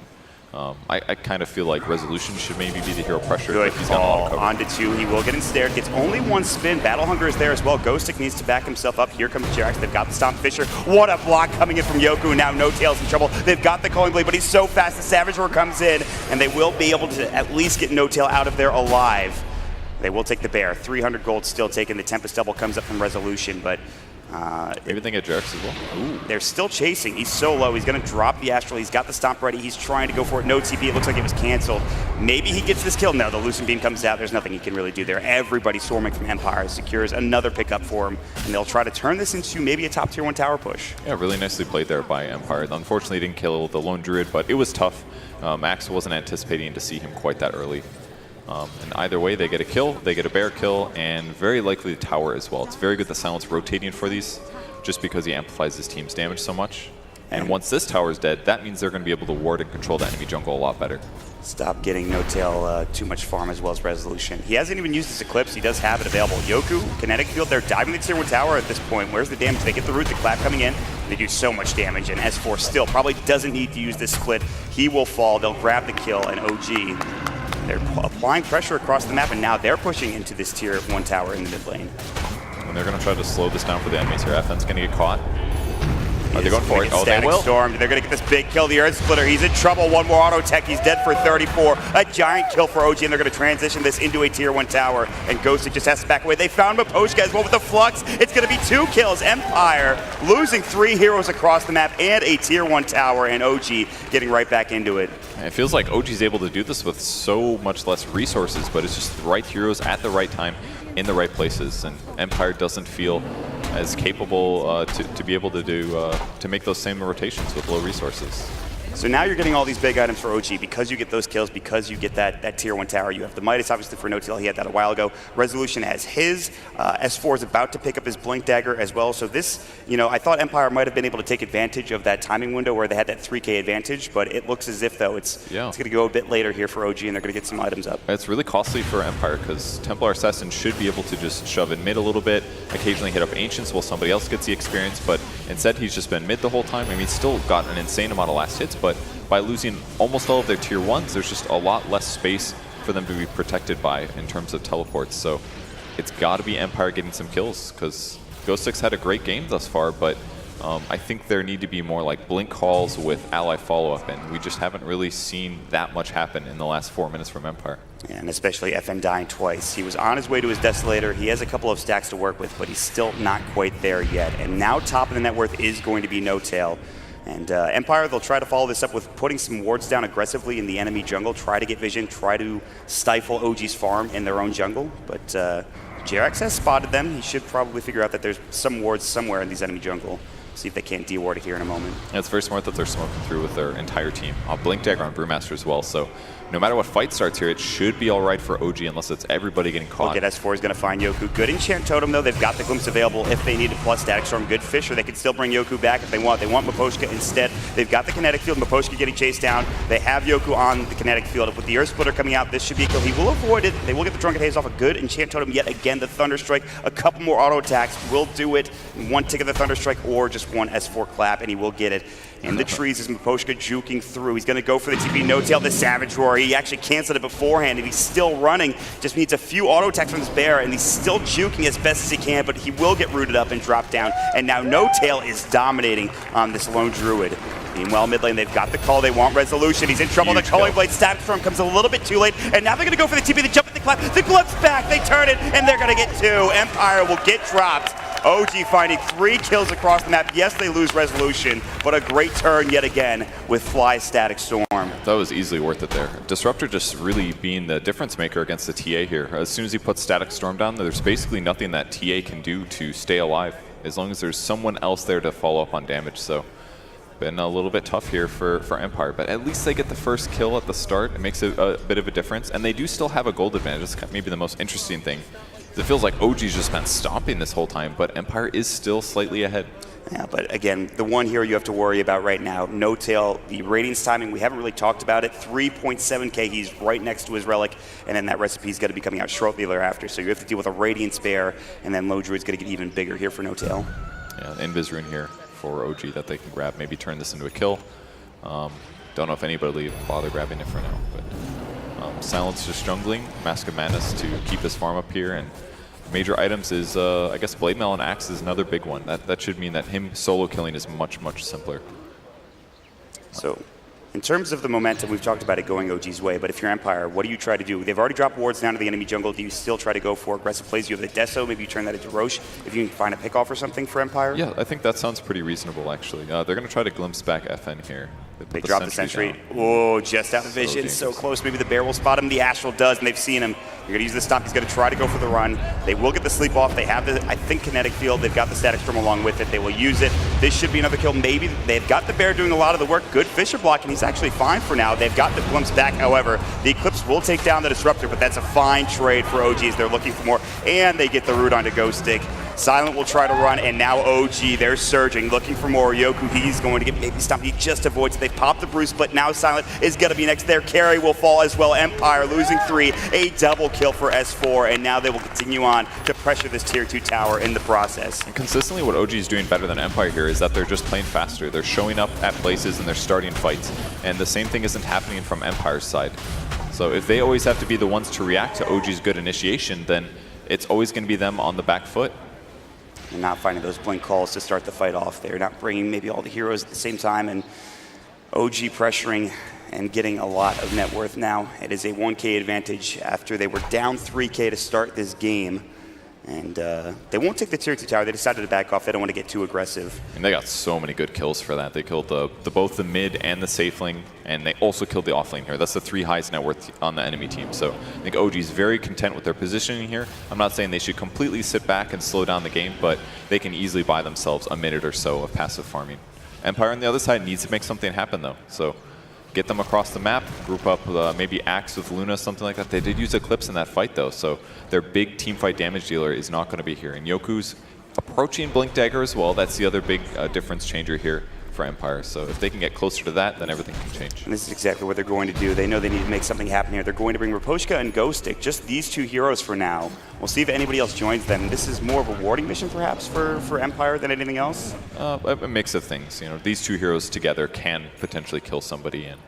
I kind of feel like Resolution should maybe be the hero pressure. Good he's got a lot of cover. Onto 2. He will get ensnared. Gets only 1 spin. Battle Hunger is there as well. Ghostic needs to back himself up. Here comes Jerax. They've got the Stomp Fisher. What a block coming in from Yoku. Now No Tail's in trouble. They've got the Culling Blade, but he's so fast. The Savage Roar comes in, and they will be able to at least get No Tail out of there alive. They will take the bear. 300 gold still taken. The Tempest Double comes up from Resolution, but maybe they get Jerax as well. Ooh. They're still chasing. He's so low. He's going to drop the Astral. He's got the Stomp ready. He's trying to go for it. No TP. It looks like it was canceled. Maybe he gets this kill. No, the Lucent Beam comes out. There's nothing he can really do there. Everybody swarming from Empire secures another pickup for him, and they'll try to turn this into maybe a top tier 1 tower push. Yeah, really nicely played there by Empire. Unfortunately, didn't kill the Lone Druid, but it was tough. Max wasn't anticipating to see him quite that early. And either way, they get a kill, they get a bear kill, and very likely the tower as well. It's very good the Silence rotating for these, just because he amplifies his team's damage so much. And once this tower is dead, that means they're going to be able to ward and control the enemy jungle a lot better. Stop getting No Tail too much farm as well as Resolution. He hasn't even used his Eclipse. He does have it available. Yoku, Kinetic Field, they're diving the tier 1 tower at this point. Where's the damage? They get the root, the clap coming in. They do so much damage, and S4 still probably doesn't need to use this split. He will fall. They'll grab the kill, and OG, they're applying pressure across the map, and now they're pushing into this tier 1 tower in the mid lane. And they're going to try to slow this down for the enemies here. FN's going to get caught. Are they going for it? Oh, they will. Stormed. They're going to get this big kill. The Earth Splitter. He's in trouble. One more auto tech. He's dead for 34. A giant kill for OG, and they're going to transition this into a tier 1 tower. And Ghostic just has to back away. They found Miposhka as well with the Flux. It's going to be 2 kills. Empire losing 3 heroes across the map and a tier 1 tower, and OG getting right back into it. It feels like OG's able to do this with so much less resources, but it's just the right heroes at the right time in the right places, and Empire doesn't feel as capable to be able to do to make those same rotations with low resources. So now you're getting all these big items for OG because you get those kills, because you get that tier 1 tower. You have the Midas, obviously, for No Tail. He had that a while ago. Resolution has his. S4 is about to pick up his Blink Dagger as well. So this, I thought Empire might have been able to take advantage of that timing window where they had that 3K advantage, but it looks as if, though, it's going to go a bit later here for OG, and they're going to get some items up. It's really costly for Empire because Templar Assassin should be able to just shove in mid a little bit, occasionally hit up Ancients while somebody else gets the experience, but instead he's just been mid the whole time. I mean, he's still got an insane amount of last hits, but by losing almost all of their tier 1s, there's just a lot less space for them to be protected by in terms of teleports. So it's got to be Empire getting some kills, because Ghostic's had a great game thus far, but I think there need to be more like blink calls with ally follow-up, and we just haven't really seen that much happen in the last 4 minutes from Empire. And especially FN dying twice. He was on his way to his Desolator. He has a couple of stacks to work with, but he's still not quite there yet. And now top of the net worth is going to be No Tail. And Empire, they'll try to follow this up with putting some wards down aggressively in the enemy jungle, try to get vision, try to stifle OG's farm in their own jungle. But Jerax has spotted them. He should probably figure out that there's some wards somewhere in these enemy jungle. See if they can't de-ward it here in a moment. Yeah, it's very smart that they're smoking through with their entire team. Blink Dagger on Brewmaster as well, so no matter what fight starts here, it should be all right for OG unless it's everybody getting caught. Look at S4 is going to find Yoku. Good Enchant Totem, though. They've got the Glimpse available if they need to, plus Static Storm. Good Fisher. They can still bring Yoku back if they want. They want Miposhka instead. They've got the Kinetic Field. Miposhka getting chased down. They have Yoku on the Kinetic Field. With the Earth Splitter coming out, this should be a kill. He will avoid it. They will get the Drunken Haze off a good Enchant Totem yet again. The Thunder Strike, a couple more auto attacks will do it. One tick of the Thunder Strike or just one S4 clap, and he will get it. In the trees is Miposhka juking through. He's going to go for the TP No Tail, the Savage Roar. He actually canceled it beforehand, and he's still running. Just needs a few auto attacks from this bear, and he's still juking as best as he can, but he will get rooted up and drop down. And now No Tail is dominating on this Lone Druid. Meanwhile, mid lane, they've got the call. They want Resolution. He's in trouble. The Culling Blade Static Storm comes a little bit too late, and now they're going to go for the TP. They jump at the clap. The Glove's back. They turn it, and they're going to get 2. Empire will get dropped. OG finding 3 kills across the map. Yes, they lose Resolution, but a great turn yet again with Fly Static Storm. That was easily worth it there. Disruptor just really being the difference maker against the TA here. As soon as he puts Static Storm down, there's basically nothing that TA can do to stay alive, as long as there's someone else there to follow up on damage. So been a little bit tough here for Empire, but at least they get the first kill at the start. It makes a bit of a difference, and they do still have a gold advantage. That's maybe the most interesting thing It feels like OG's just been stomping this whole time, but Empire is still slightly ahead. Yeah, but again, the one hero you have to worry about right now, No Tail, the Radiance timing, we haven't really talked about it. 3.7k, he's right next to his relic, and then that recipe's going to be coming out shortly thereafter. So you have to deal with a Radiance Bear, and then Low Druid's going to get even bigger here for No Tail. Yeah, Invis Rune here for OG that they can grab, maybe turn this into a kill. Don't know if anybody will bother grabbing it for now, but Silence just jungling, Mask of Madness to keep his farm up here, and major items is, I guess, Blade Mail and Axe is another big one. That should mean that him solo killing is much, much simpler. So, in terms of the momentum, we've talked about it going OG's way, but if you're Empire, what do you try to do? They've already dropped wards down to the enemy jungle. Do you still try to go for aggressive plays? You have the Deso, maybe you turn that into Roche, if you can find a pick-off or something for Empire? Yeah, I think that sounds pretty reasonable, actually. They're going to try to glimpse back FN here. They drop the sentry. Oh, just out of vision, so close. Maybe the bear will spot him. The Astral does, and they've seen him. You're going to use the stop. He's going to try to go for the run. They will get the sleep off. They have the, I think, kinetic field. They've got the static storm along with it. They will use it. This should be another kill. Maybe they've got the bear doing a lot of the work. Good Fisher block, and he's actually fine for now. They've got the glimpse back. However, the Eclipse will take down the Disruptor, but that's a fine trade for OGs. They're looking for more, and they get the root onto Ghost Stick. Silent will try to run, and now OG, they're surging, looking for more. Yoku, he's going to get maybe stopped. He just avoids it. They pop the Bruce, but now Silent is going to be next. Their carry will fall as well. Empire losing 3, a double kill for S4, and now they will continue on to pressure this tier 2 tower in the process. And consistently what OG is doing better than Empire here is that they're just playing faster. They're showing up at places and they're starting fights. And the same thing isn't happening from Empire's side. So if they always have to be the ones to react to OG's good initiation, then it's always going to be them on the back foot. And not finding those blink calls to start the fight off. They're not bringing maybe all the heroes at the same time, and OG pressuring and getting a lot of net worth now. It is a 1k advantage after they were down 3k to start this game. And they won't take the tier 2 tower. They decided to back off. They don't want to get too aggressive. And they got so many good kills for that. They killed both the mid and the safe lane, and they also killed the off lane here. That's the 3 highest net worth on the enemy team. So I think OG is very content with their positioning here. I'm not saying they should completely sit back and slow down the game, but they can easily buy themselves a minute or so of passive farming. Empire on the other side needs to make something happen, though. So get them across the map, group up maybe Axe with Luna, something like that. They did use Eclipse in that fight, though, so their big team fight damage dealer is not going to be here. And Yoku's approaching Blink Dagger as well. That's the other big difference changer here for Empire. So if they can get closer to that, then everything can change. And this is exactly what they're going to do. They know they need to make something happen here. They're going to bring Raposhka and Ghost Stick, just these 2 heroes for now. We'll see if anybody else joins them. This is more of a warding mission, perhaps, for Empire than anything else? A mix of things. You know, these 2 heroes together can potentially kill somebody, and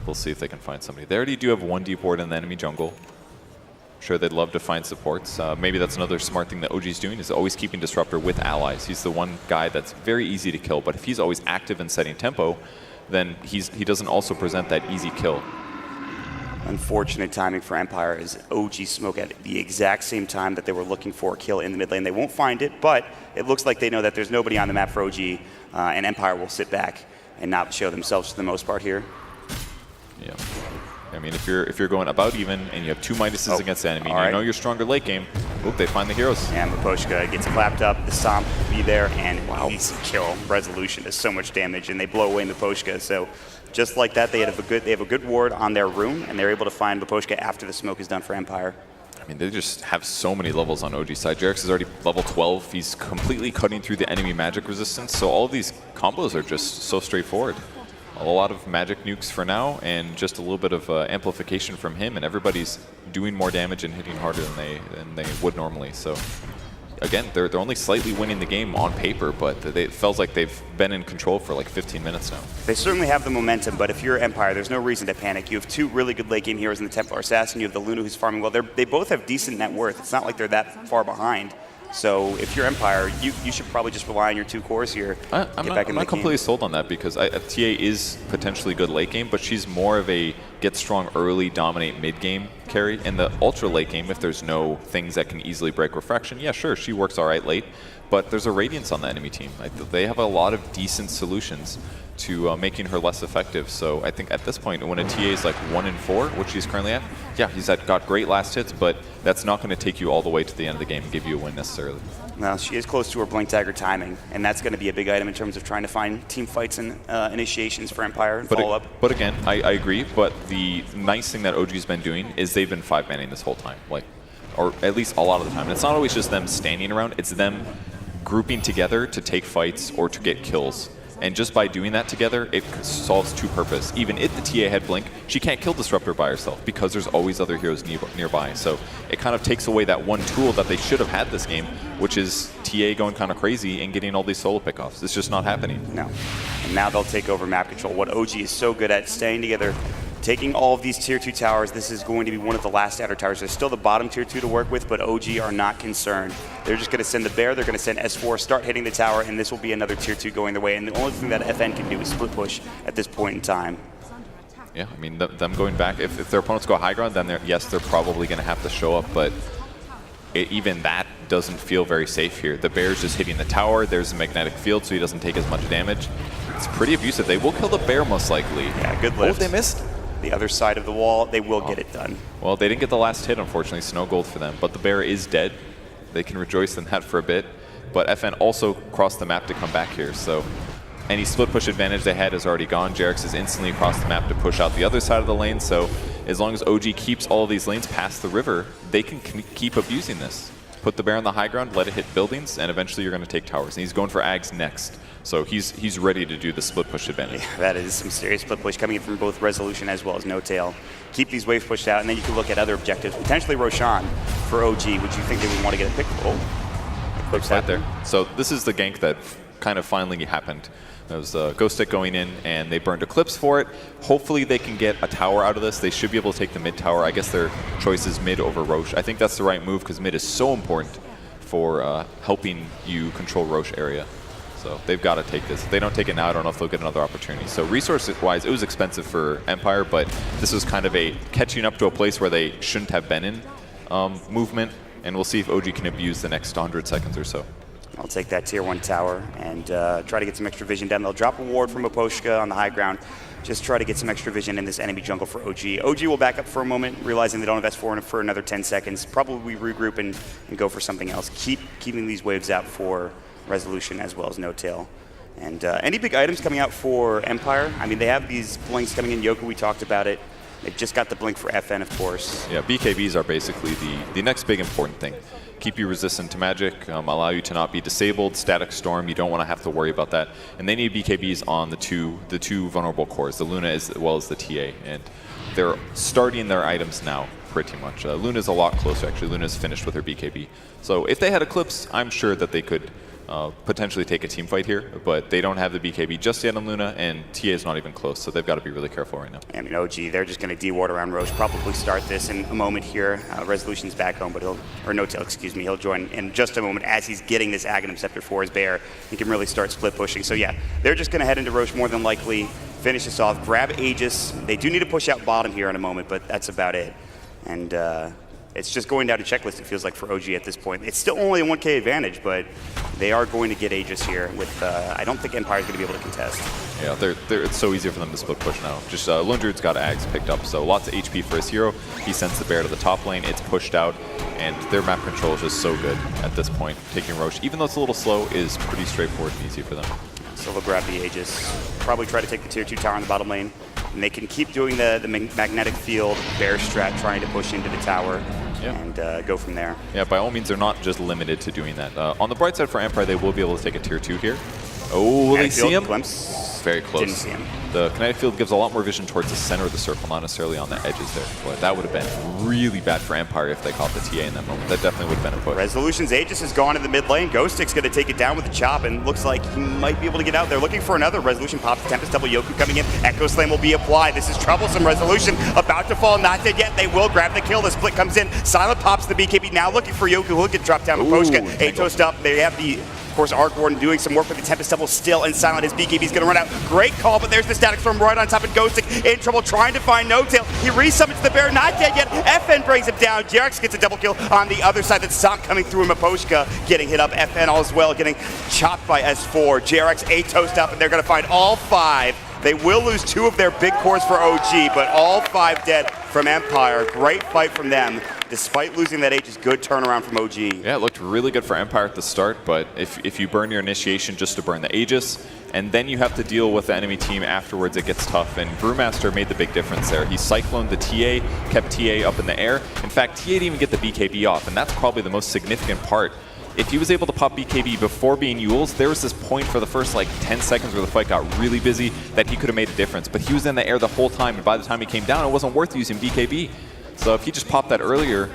we'll see if they can find somebody. They already do have 1 deep ward in the enemy jungle. Sure, they'd love to find supports. Maybe that's another smart thing that OG's doing, is always keeping Disruptor with allies. He's the one guy that's very easy to kill, but if he's always active and setting tempo, then he doesn't also present that easy kill. Unfortunate timing for Empire is OG smoke at the exact same time that they were looking for a kill in the mid lane. They won't find it, but it looks like they know that there's nobody on the map for OG, and Empire will sit back and not show themselves for the most part here. Yeah. I mean, if you're going about even and you have 2 Midases against the enemy, and you know you're stronger late game, oop, they find the heroes. And Raposhka gets clapped up, the Stomp will be there, and easy kill. Resolution does so much damage, and they blow away Raposhka. So just like that, they have a good ward on their room, and they're able to find Raposhka after the smoke is done for Empire. I mean, they just have so many levels on OG side. Jarex is already level 12. He's completely cutting through the enemy magic resistance, so all of these combos are just so straightforward. A lot of magic nukes for now, and just a little bit of amplification from him, and everybody's doing more damage and hitting harder than they would normally. So again, they're only slightly winning the game on paper, but it feels like they've been in control for like 15 minutes now. They certainly have the momentum, but if you're Empire, there's no reason to panic. You have 2 really good late game heroes in the Templar Assassin. You have the Luna who's farming well. They both have decent net worth. It's not like they're that far behind. So if you're Empire, you should probably just rely on your 2 cores here. I'm not completely sold on that, because TA is potentially good late game, but she's more of a get strong early, dominate mid game carry. In the ultra late game, if there's no things that can easily break refraction, yeah, sure, she works all right late, but there's a Radiance on the enemy team. They have a lot of decent solutions to making her less effective. So I think at this point, when a TA is like 1 in 4, which she's currently at, yeah, he's got great last hits, but that's not going to take you all the way to the end of the game and give you a win necessarily. Well, she is close to her Blink Dagger timing, and that's going to be a big item in terms of trying to find team fights and initiations for Empire and follow-up. But again, I agree, but the nice thing that OG's been doing is they've been 5-manning this whole time. or at least a lot of the time. And it's not always just them standing around, it's them grouping together to take fights or to get kills. And just by doing that together, it solves two purposes. Even if the TA had Blink, she can't kill Disruptor by herself because there's always other heroes nearby. So it kind of takes away that one tool that they should have had this game, which is TA going kind of crazy and getting all these solo pickoffs. It's just not happening. No. And now they'll take over map control. What OG is so good at, staying together, taking all of these tier 2 towers. This is going to be one of the last outer towers. There's still the bottom tier 2 to work with, but OG are not concerned. They're just going to send the bear, they're going to send S4, start hitting the tower, and this will be another tier 2 going their way. And the only thing that FN can do is split push at this point in time. Yeah, I mean, them going back, if their opponents go high ground, then yes, they're probably going to have to show up, but even that doesn't feel very safe here. The bear's just hitting the tower, there's a magnetic field, so he doesn't take as much damage. It's pretty abusive. They will kill the bear most likely. Yeah, good lift. Oh, if they missed? The other side of the wall, they will get it done. Well, they didn't get the last hit, unfortunately. Snow gold for them, but the bear is dead. They can rejoice in that for a bit. But FN also crossed the map to come back here, so any split push advantage they had is already gone. JerAx is instantly across the map to push out the other side of the lane, so as long as OG keeps all of these lanes past the river, they can keep abusing this. Put the bear on the high ground, let it hit buildings, and eventually you're going to take towers. And he's going for Ags next. So he's ready to do the split push advantage. Yeah, that is some serious split push coming in from both Resolution as well as No Tail. Keep these waves pushed out, and then you can look at other objectives. Potentially Roshan for OG. Would you think they would want to get a pick? Oh, quick right there. So this is the gank that kind of finally happened. There was a Ghost Stick going in, and they burned Eclipse for it. Hopefully they can get a tower out of this. They should be able to take the mid tower. I guess their choice is mid over Roche. I think that's the right move because mid is so important for helping you control Roche area. So they've got to take this. If they don't take it now, I don't know if they'll get another opportunity. So resource-wise, it was expensive for Empire, but this was kind of a catching up to a place where they shouldn't have been in movement, and we'll see if OG can abuse the next 100 seconds or so. I'll take that tier 1 tower and try to get some extra vision down. They'll drop a ward from Aposhka on the high ground. Just try to get some extra vision in this enemy jungle for OG. OG will back up for a moment, realizing they don't have S4 for another 10 seconds. Probably regroup and go for something else. Keeping these waves out for Resolution as well as No Tail. And any big items coming out for Empire? I mean, they have these blinks coming in. Yoku, we talked about it. They've just got the blink for FN, of course. Yeah, BKBs are basically the next big important thing. Keep you resistant to magic, allow you to not be disabled. Static Storm, you don't want to have to worry about that. And they need BKBs on the two vulnerable cores, the Luna as well as the TA. And they're starting their items now, pretty much. Luna's a lot closer, actually. Luna's finished with her BKB. So if they had Eclipse, I'm sure that they could potentially take a team fight here, but they don't have the BKB just yet on Luna, and TA is not even close, so they've got to be really careful right now. I mean, OG, they're just going to de-ward around Roche, probably start this in a moment here. Resolution's back home, but No Tail, excuse me, he'll join in just a moment as he's getting this Aghanim Scepter for his bear. He can really start split pushing. So yeah, they're just going to head into Roche more than likely, finish this off, grab Aegis. They do need to push out bottom here in a moment, but that's about it. And it's just going down to checklist, it feels like, for OG at this point. It's still only a 1K advantage, but they are going to get Aegis here with, I don't think Empire's going to be able to contest. Yeah, it's so easy for them to split push now. Just Lone Druid's got Ags picked up, so lots of HP for his hero. He sends the bear to the top lane, it's pushed out, and their map control is just so good at this point. Taking Roche, even though it's a little slow, is pretty straightforward and easy for them. So they'll grab the Aegis, probably try to take the tier 2 tower on the bottom lane, and they can keep doing the magnetic field, bear strat, trying to push into the tower. Yeah. And go from there. Yeah, by all means, they're not just limited to doing that. On the bright side for Empire, they will be able to take a tier 2 here. Oh, will they see him? Glimpse. Very close. Didn't see him. The kinetic field gives a lot more vision towards the center of the circle, not necessarily on the edges there. But that would have been really bad for Empire if they caught the TA in that moment. That definitely would have been a push. Resolution's Aegis is gone in the mid lane. Ghost Stick's going to take it down with a chop, and looks like he might be able to get out there. Looking for another. Resolution pops the Tempest double. Yoku coming in. Echo Slam will be applied. This is troublesome. Resolution about to fall. Not dead yet. They will grab the kill. The split comes in. Silent pops the BKB. Now looking for Yoku. He'll get dropped down. Aposhka. Atos up. They have the... Of course, Arc Warden doing some work with the Tempest Double still in Silent. His BKB's going to run out. Great call, but there's the Static Storm right on top of Ghost Stick. In trouble trying to find No Tail. He resummons the bear, not dead yet. FN brings him down. JerAx gets a double kill on the other side. That's Stomp coming through him. Aposhka getting hit up. FN all as well, getting chopped by S4. JerAx A-toast up, and they're going to find all 5. They will lose 2 of their big cores for OG, but all 5 dead from Empire. Great fight from them. despite losing that H, good turnaround from OG. Yeah, it looked really good for Empire at the start, but if you burn your initiation just to burn the Aegis, and then you have to deal with the enemy team afterwards, it gets tough. And Brewmaster made the big difference there. He cycloned the TA, kept TA up in the air. In fact, TA didn't even get the BKB off, and that's probably the most significant part. If he was able to pop BKB before being Yules, there was this point for the first like 10 seconds where the fight got really busy that he could have made a difference. But he was in the air the whole time, and by the time he came down, it wasn't worth using BKB. So if he just popped that earlier,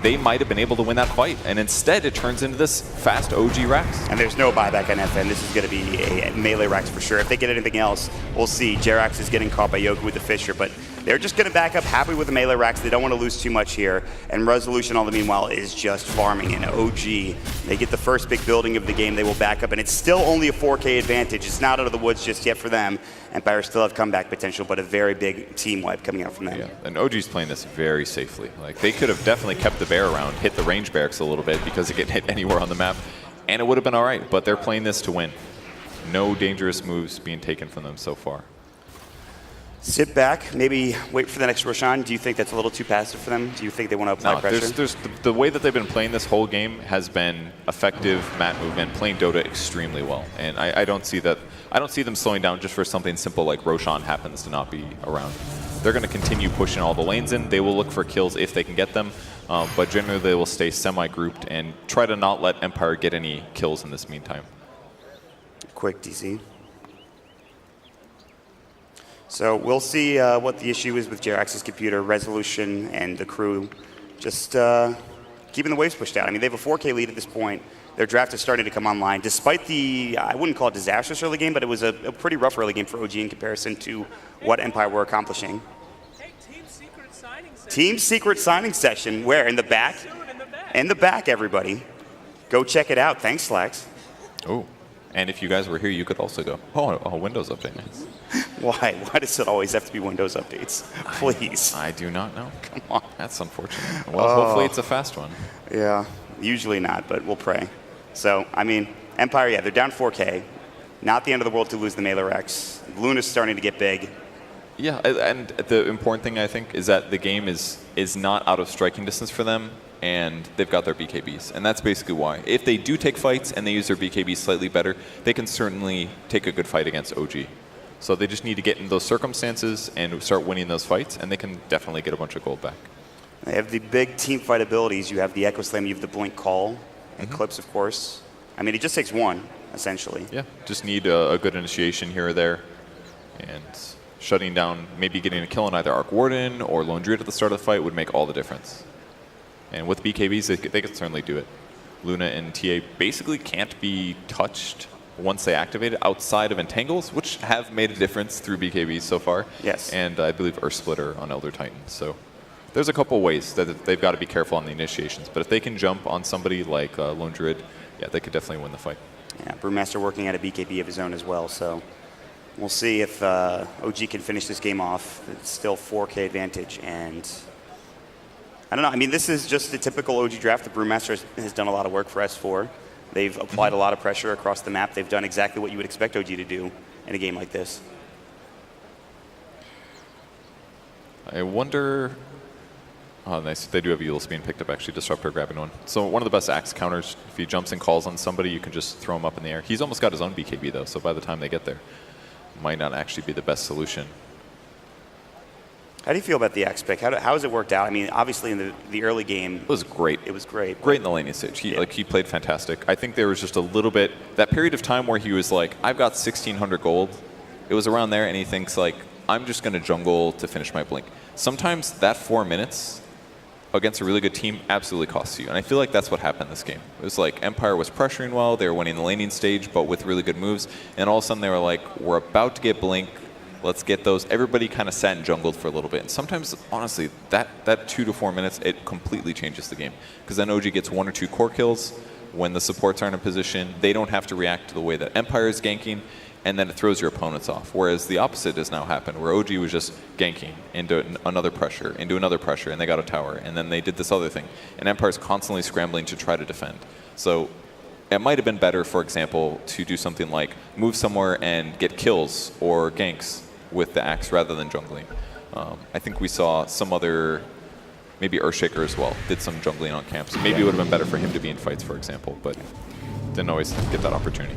they might have been able to win that fight. And instead, it turns into this fast OG Rax. And there's no buyback on FN. This is going to be a melee Rax for sure. If they get anything else, we'll see. Jerax is getting caught by Yoku with the Fisher, but they're just going to back up happy with the melee Rax. They don't want to lose too much here. And Resolution, all the meanwhile, is just farming. And OG, they get the first big building of the game. They will back up. And it's still only a 4K advantage. It's not out of the woods just yet for them. Empire still have comeback potential, but a very big team wipe coming out from them. Yeah, and OG's playing this very safely. Like, they could have definitely kept the bear around, hit the range barracks a little bit because it could hit anywhere on the map, and it would have been all right. But they're playing this to win. No dangerous moves being taken from them so far. Sit back, maybe wait for the next Roshan. Do you think that's a little too passive for them? Do you think they want to apply pressure? There's the way that they've been playing this whole game has been effective mat movement, playing Dota extremely well. And I don't see that. I don't see them slowing down just for something simple like Roshan happens to not be around. They're going to continue pushing all the lanes in. They will look for kills if they can get them. But generally, they will stay semi-grouped and try to not let Empire get any kills in this meantime. Quick DC. So we'll see what the issue is with Jerax's computer, Resolution, and the crew. Just keeping the waves pushed out. I mean, they have a 4K lead at this point. Their draft is starting to come online. Despite the, I wouldn't call it disastrous early game, but it was a pretty rough early game for OG in comparison to what Empire were accomplishing. Hey, Team Secret signing session. Team Secret signing session. Where? In the back? In the back, everybody. Go check it out. Thanks, Slacks. Oh, and if you guys were here, you could also go. Oh, a Windows update. Nice. Why? Why does it always have to be Windows updates? Please. I do not know. Come on. That's unfortunate. Well, hopefully it's a fast one. Yeah, usually not, but we'll pray. So, I mean, Empire, yeah, they're down 4K. Not the end of the world to lose the Melee Rex. Luna's starting to get big. Yeah, and the important thing, I think, is that the game is not out of striking distance for them, and they've got their BKBs. And that's basically why. If they do take fights and they use their BKBs slightly better, they can certainly take a good fight against OG. So they just need to get in those circumstances and start winning those fights, and they can definitely get a bunch of gold back. They have the big team fight abilities. You have the Echo Slam, you have the Blink Call, Eclipse, of course. I mean, it just takes one, essentially. Yeah, just need a good initiation here or there, and shutting down, maybe getting a kill on either Arc Warden or Lone Druid at the start of the fight would make all the difference. And with BKBs, they can certainly do it. Luna and TA basically can't be touched once they activate it outside of Entangles, which have made a difference through BKBs so far. Yes. And I believe Earth Splitter on Elder Titan. So there's a couple ways that they've got to be careful on the initiations. But if they can jump on somebody like Lone Druid, yeah, they could definitely win the fight. Yeah, Brewmaster working at a BKB of his own as well. So we'll see if OG can finish this game off. It's still 4K advantage. And I don't know. I mean, this is just a typical OG draft. The Brewmaster has done a lot of work for S4. They've applied a lot of pressure across the map. They've done exactly what you would expect OG to do in a game like this. I wonder... Oh, nice. They do have Eul's being picked up, actually. Disruptor grabbing one. So one of the best axe counters, if he jumps and calls on somebody, you can just throw him up in the air. He's almost got his own BKB, though, so by the time they get there, might not actually be the best solution. How do you feel about the Axe pick? How has it worked out? I mean, obviously in the early game... It was great. It was great. Great in the laning stage. He played fantastic. I think there was just a little bit... That period of time where he was like, I've got 1,600 gold. It was around there, and he thinks, like, I'm just going to jungle to finish my blink. Sometimes that 4 minutes against a really good team absolutely costs you. And I feel like that's what happened this game. It was like Empire was pressuring well. They were winning the laning stage, but with really good moves. And all of a sudden they were like, we're about to get blink. Let's get those. Everybody kind of sat and jungled for a little bit. And sometimes, honestly, that 2 to 4 minutes, it completely changes the game. Because then OG gets 1 or 2 core kills. When the supports aren't in position, they don't have to react to the way that Empire is ganking. And then it throws your opponents off. Whereas the opposite has now happened, where OG was just ganking into another pressure, and they got a tower. And then they did this other thing. And Empire's constantly scrambling to try to defend. So it might have been better, for example, to do something like move somewhere and get kills or ganks with the axe rather than jungling. I think we saw some other maybe Earthshaker as well. Did some jungling on camps. Maybe it would have been better for him to be in fights, for example, but didn't always get that opportunity.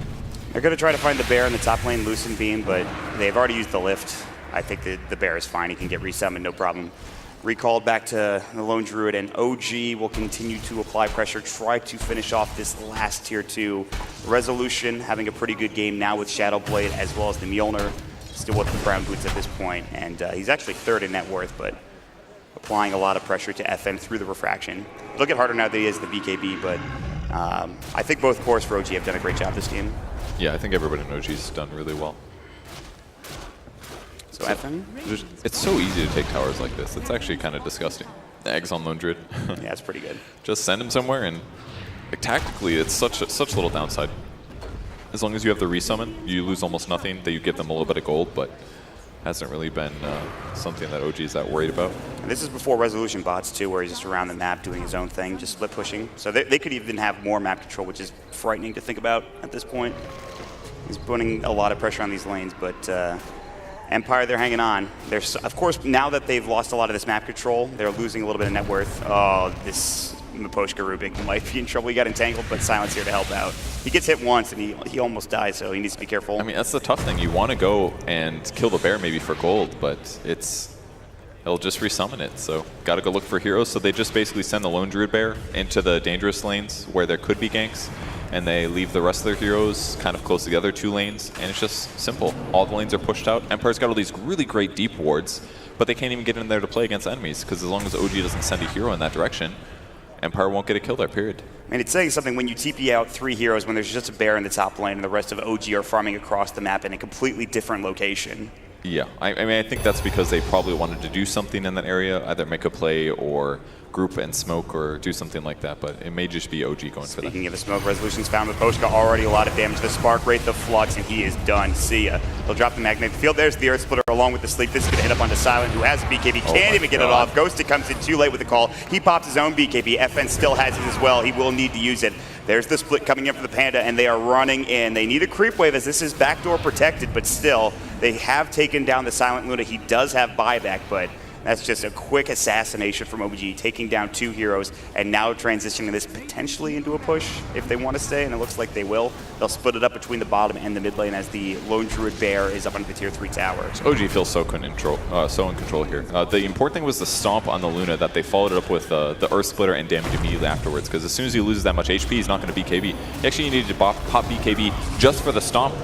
They're going to try to find the bear in the top lane, Lucent Beam, but they've already used the lift. I think the bear is fine. He can get resummoned, no problem. Recalled back to the Lone Druid, and OG will continue to apply pressure, try to finish off this last tier 2. Resolution having a pretty good game now with Shadowblade as well as the Mjolnir. Still with the brown boots at this point, and he's actually 3rd in net worth, but applying a lot of pressure to FN through the refraction. It'll get harder now that he has the BKB, but I think both cores for OG have done a great job this game. Yeah, I think everybody in OG's done really well. So FN? It's so easy to take towers like this. It's actually kind of disgusting. The eggs on Lone Druid. Yeah, it's pretty good. Just send him somewhere, and like, tactically, it's such little downside. As long as you have the resummon, you lose almost nothing. That you give them a little bit of gold, but hasn't really been something that OG is that worried about. And this is before resolution bots too, where he's just around the map doing his own thing, just split pushing. So they could even have more map control, which is frightening to think about at this point. He's putting a lot of pressure on these lanes, but Empire, they're hanging on. There's, of course, now that they've lost a lot of this map control, they're losing a little bit of net worth. Oh, this Miposhka Rubik might be in trouble. He got entangled, but Silence here to help out. He gets hit once, and he almost dies, so he needs to be careful. I mean, that's the tough thing. You want to go and kill the bear maybe for gold, but it'll just resummon it. So got to go look for heroes. So they just basically send the Lone Druid bear into the dangerous lanes where there could be ganks, and they leave the rest of their heroes kind of close to the other 2 lanes, and it's just simple. All the lanes are pushed out. Empire's got all these really great deep wards, but they can't even get in there to play against enemies, because as long as OG doesn't send a hero in that direction, Empire won't get a kill there, period. And it's saying something when you TP out 3 heroes when there's just a bear in the top lane and the rest of OG are farming across the map in a completely different location. Yeah, I mean, I think that's because they probably wanted to do something in that area, either make a play or group and smoke or do something like that, but it may just be OG going for that. Speaking of the smoke, Resolution's found with Miposhka already a lot of damage. The Spark Wraith, the Flux, and he is done. See ya. He'll drop the Magnetic Field. There's the Earth Splitter along with the Sleep. This is going to hit up onto Silent, who has a BKB. Can't even get it off. Ghosted comes in too late with the call. He pops his own BKB. FN still has it as well. He will need to use it. There's the split coming in for the Panda, and they are running in. They need a creep wave as this is backdoor protected, but still, they have taken down the Silent Luna. He does have buyback, but that's just a quick assassination from OG, taking down 2 heroes, and now transitioning this potentially into a push if they want to stay, and it looks like they will. They'll split it up between the bottom and the mid lane as the Lone Druid Bear is up under the tier 3 tower. OG feels so in control here. The important thing was the stomp on the Luna, that they followed it up with the Earth Splitter and damage immediately afterwards, because as soon as he loses that much HP, he's not going to BKB. He actually needed to pop BKB just for the stomp.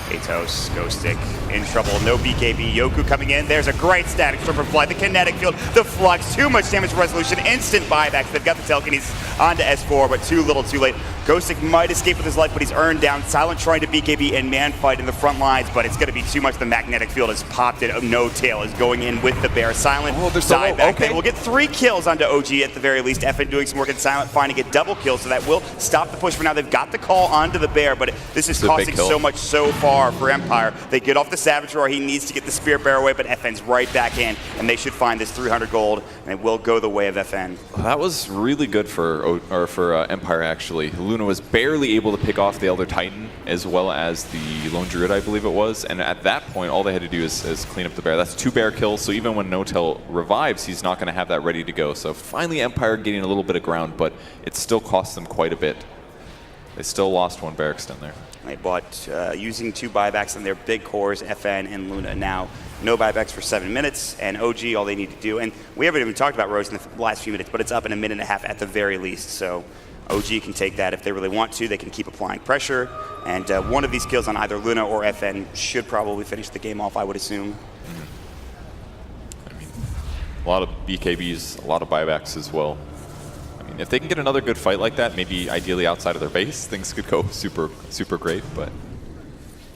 Atos, Ghost Stick in trouble, no BKB. Yoku coming in. There's a great static storm from Fly. The kinetic field, the Flux, too much damage resolution, instant buybacks. They've got the telekinesis onto S4, but too little, too late. Ghost Stick might escape with his life, but he's earned down. Silent trying to BKB and man fight in the front lines, but it's going to be too much. The magnetic field has popped it. No Tail is going in with the bear. Silent dive back. Okay. We'll get 3 kills onto OG at the very least. FN doing some work, and Silent finding a double kill, so that will stop the push for now. They've got the call onto the bear, but this is costing so much so far for Empire. They get off the Savage Roar. He needs to get the Spear Bear away, but FN's right back in, and they should find this 300 gold, and it will go the way of FN. That was really good for Empire, actually. Luna was barely able to pick off the Elder Titan as well as the Lone Druid, I believe it was, and at that point, all they had to do is clean up the bear. That's 2 bear kills, so even when No-Tail revives, he's not going to have that ready to go. So finally, Empire getting a little bit of ground, but it still cost them quite a bit. They still lost 1 bear extend there. They bought using 2 buybacks on their big cores, FN and Luna. Now, no buybacks for 7 minutes, and OG, all they need to do. And we haven't even talked about Rose in the last few minutes, but it's up in a minute and a half at the very least. So OG can take that if they really want to. They can keep applying pressure. And one of these kills on either Luna or FN should probably finish the game off, I would assume. I mean, a lot of BKBs, a lot of buybacks as well. If they can get another good fight like that, maybe ideally outside of their base, things could go super great, but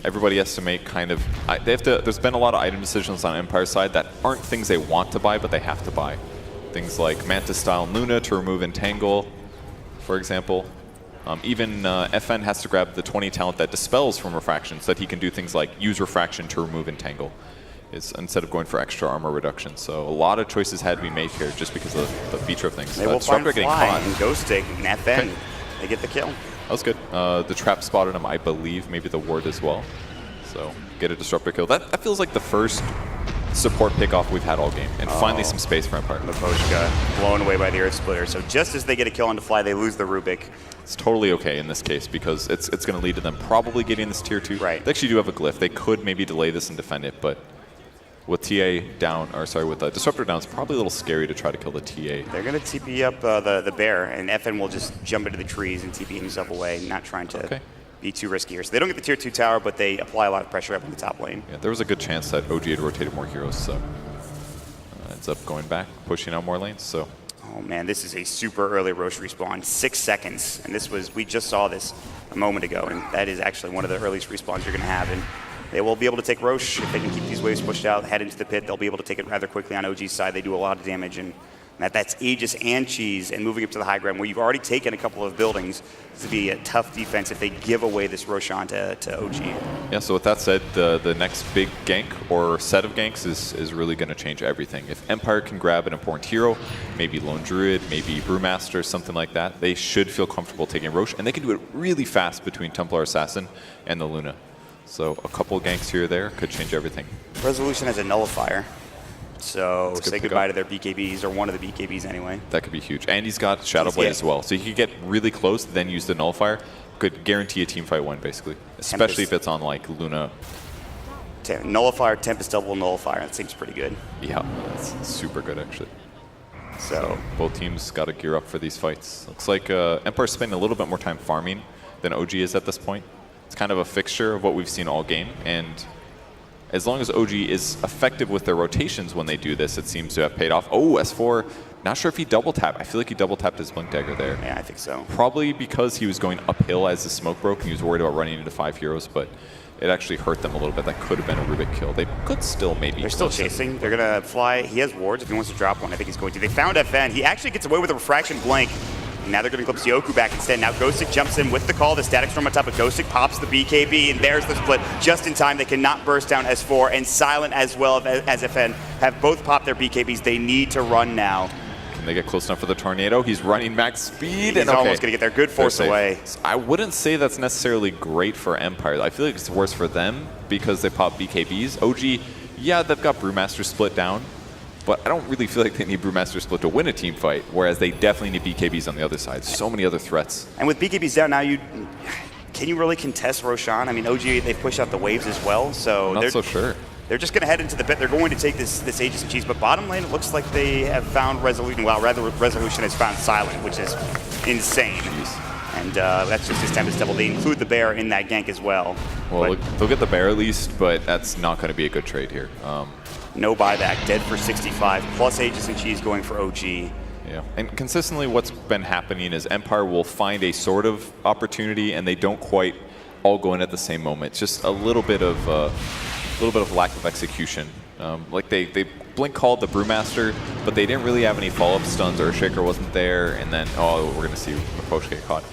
everybody has to make kind of, there's been a lot of item decisions on Empire's side that aren't things they want to buy, but they have to buy. Things like Mantis Style Luna to remove Entangle, for example. Even FN has to grab the 20 talent that dispels from Refraction so that he can do things like use Refraction to remove Entangle, instead of going for extra armor reduction. So a lot of choices had to be made here just because of the feature of things. They will find Fly and Ghost Stick and FN. Okay. They get the kill. That was good. The trap spotted him, I believe, maybe the ward as well. So get a disruptor kill. That feels like the first support pickoff we've had all game, and finally some space for Empire. Miposhka blown away by the Earth Splitter. So just as they get a kill on the fly, they lose the Rubik. It's totally okay in this case because it's going to lead to them probably getting this tier 2. Right. They actually do have a glyph. They could maybe delay this and defend it, but with TA down, or sorry, with the Disruptor down, it's probably a little scary to try to kill the TA. They're going to TP up the bear, and FN will just jump into the trees and TP himself away, not trying to be too risky here. So they don't get the tier 2 tower, but they apply a lot of pressure up in the top lane. Yeah, there was a good chance that OG had rotated more heroes, so ends up going back, pushing out more lanes. So. Oh man, this is a super early Roche respawn, 6 seconds, and we just saw this a moment ago, and that is actually one of the earliest respawns you're going to have. And they will be able to take Roche if they can keep these waves pushed out, head into the pit. They'll be able to take it rather quickly on OG's side. They do a lot of damage, and that's Aegis and Cheese, and moving up to the high ground where you've already taken a couple of buildings. This would be a tough defense if they give away this Roshan to OG. Yeah, so with that said, the next big gank or set of ganks is really going to change everything. If Empire can grab an important hero, maybe Lone Druid, maybe Brewmaster, something like that, they should feel comfortable taking Roche, and they can do it really fast between Templar Assassin and the Luna. So a couple of ganks here or there could change everything. Resolution has a nullifier. So say goodbye to their BKBs, or one of the BKBs anyway. That could be huge. And he's got Shadow Blade as well. So he could get really close, then use the nullifier. Could guarantee a teamfight win, basically. Especially if it's on, like, Luna. Nullifier, Tempest double nullifier. That seems pretty good. Yeah, that's super good, actually. So both teams got to gear up for these fights. Looks like Empire's spending a little bit more time farming than OG is at this point. It's kind of a fixture of what we've seen all game. And as long as OG is effective with their rotations when they do this, it seems to have paid off. Oh, S4, not sure if he double tapped. I feel like he double tapped his Blink Dagger there. Yeah, I think so. Probably because he was going uphill as the smoke broke and he was worried about running into 5 heroes, but it actually hurt them a little bit. That could have been a Rubik kill. They could still maybe. They're still chasing. They're going to fly. He has wards if he wants to drop one. I think he's going to. They found FN. He actually gets away with a Refraction Blink. Now they're going to glimpse Yoku back instead. Now Ghostic jumps in with the call. The Static Storm on top of Ghostic pops the BKB, and there's the split just in time. They cannot burst down S4, and Silent as well as FN have both popped their BKBs. They need to run now. Can they get close enough for the Tornado? He's running max speed. He's almost going to get there. Good force away. I wouldn't say that's necessarily great for Empire. I feel like it's worse for them because they pop BKBs. OG, yeah, they've got Brewmaster split down, but I don't really feel like they need Brewmaster split to win a team fight, whereas they definitely need BKBs on the other side. So many other threats. And with BKBs down now, can you really contest Roshan? I mean, OG, they've pushed out the waves as well, so not so sure. They're just going to head into the pit. They're going to take this Aegis and Cheese, but bottom lane, it looks like they have found Resolution. Well, rather, Resolution has found Silent, which is insane. Jeez. And that's just his Tempest Devil. They include the Bear in that gank as well. Well, they'll get the Bear at least, but that's not going to be a good trade here. No buyback, dead for 65, plus Aegis and Cheese going for OG. Yeah, and consistently what's been happening is Empire will find a sort of opportunity, and they don't quite all go in at the same moment. It's just a little bit of lack of execution. Like they blink called the Brewmaster, but they didn't really have any follow-up stuns. Earthshaker wasn't there, and then we're going to see Miposhka get caught.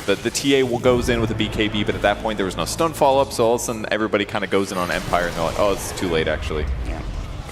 The TA goes in with a BKB, but at that point there was no stun follow-up, so all of a sudden everybody kind of goes in on Empire, and they're like, oh, it's too late actually. Yeah.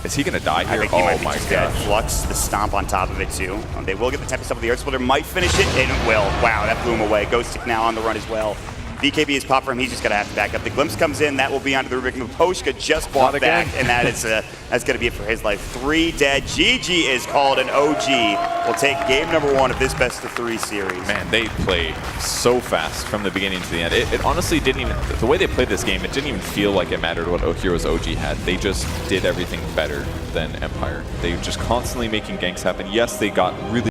Is he going to die here? I think he might be just dead. Flux, the stomp on top of it too. They will get the Tempest up with the Earth Splitter, might finish it, and it will. Wow, that blew him away. Ghostic now on the run as well. BKB is popped for him. He's just going to have to back up. The Glimpse comes in. That will be onto the Rubik. Miposhka just bought back, and that's going to be it for his life. 3 dead. GG is called, and OG will take game number 1 of this best-of-3 series. Man, they play so fast from the beginning to the end. It honestly didn't even, the way they played this game, it didn't even feel like it mattered what heroes OG had. They just did everything better than Empire. They were just constantly making ganks happen. Yes, they got really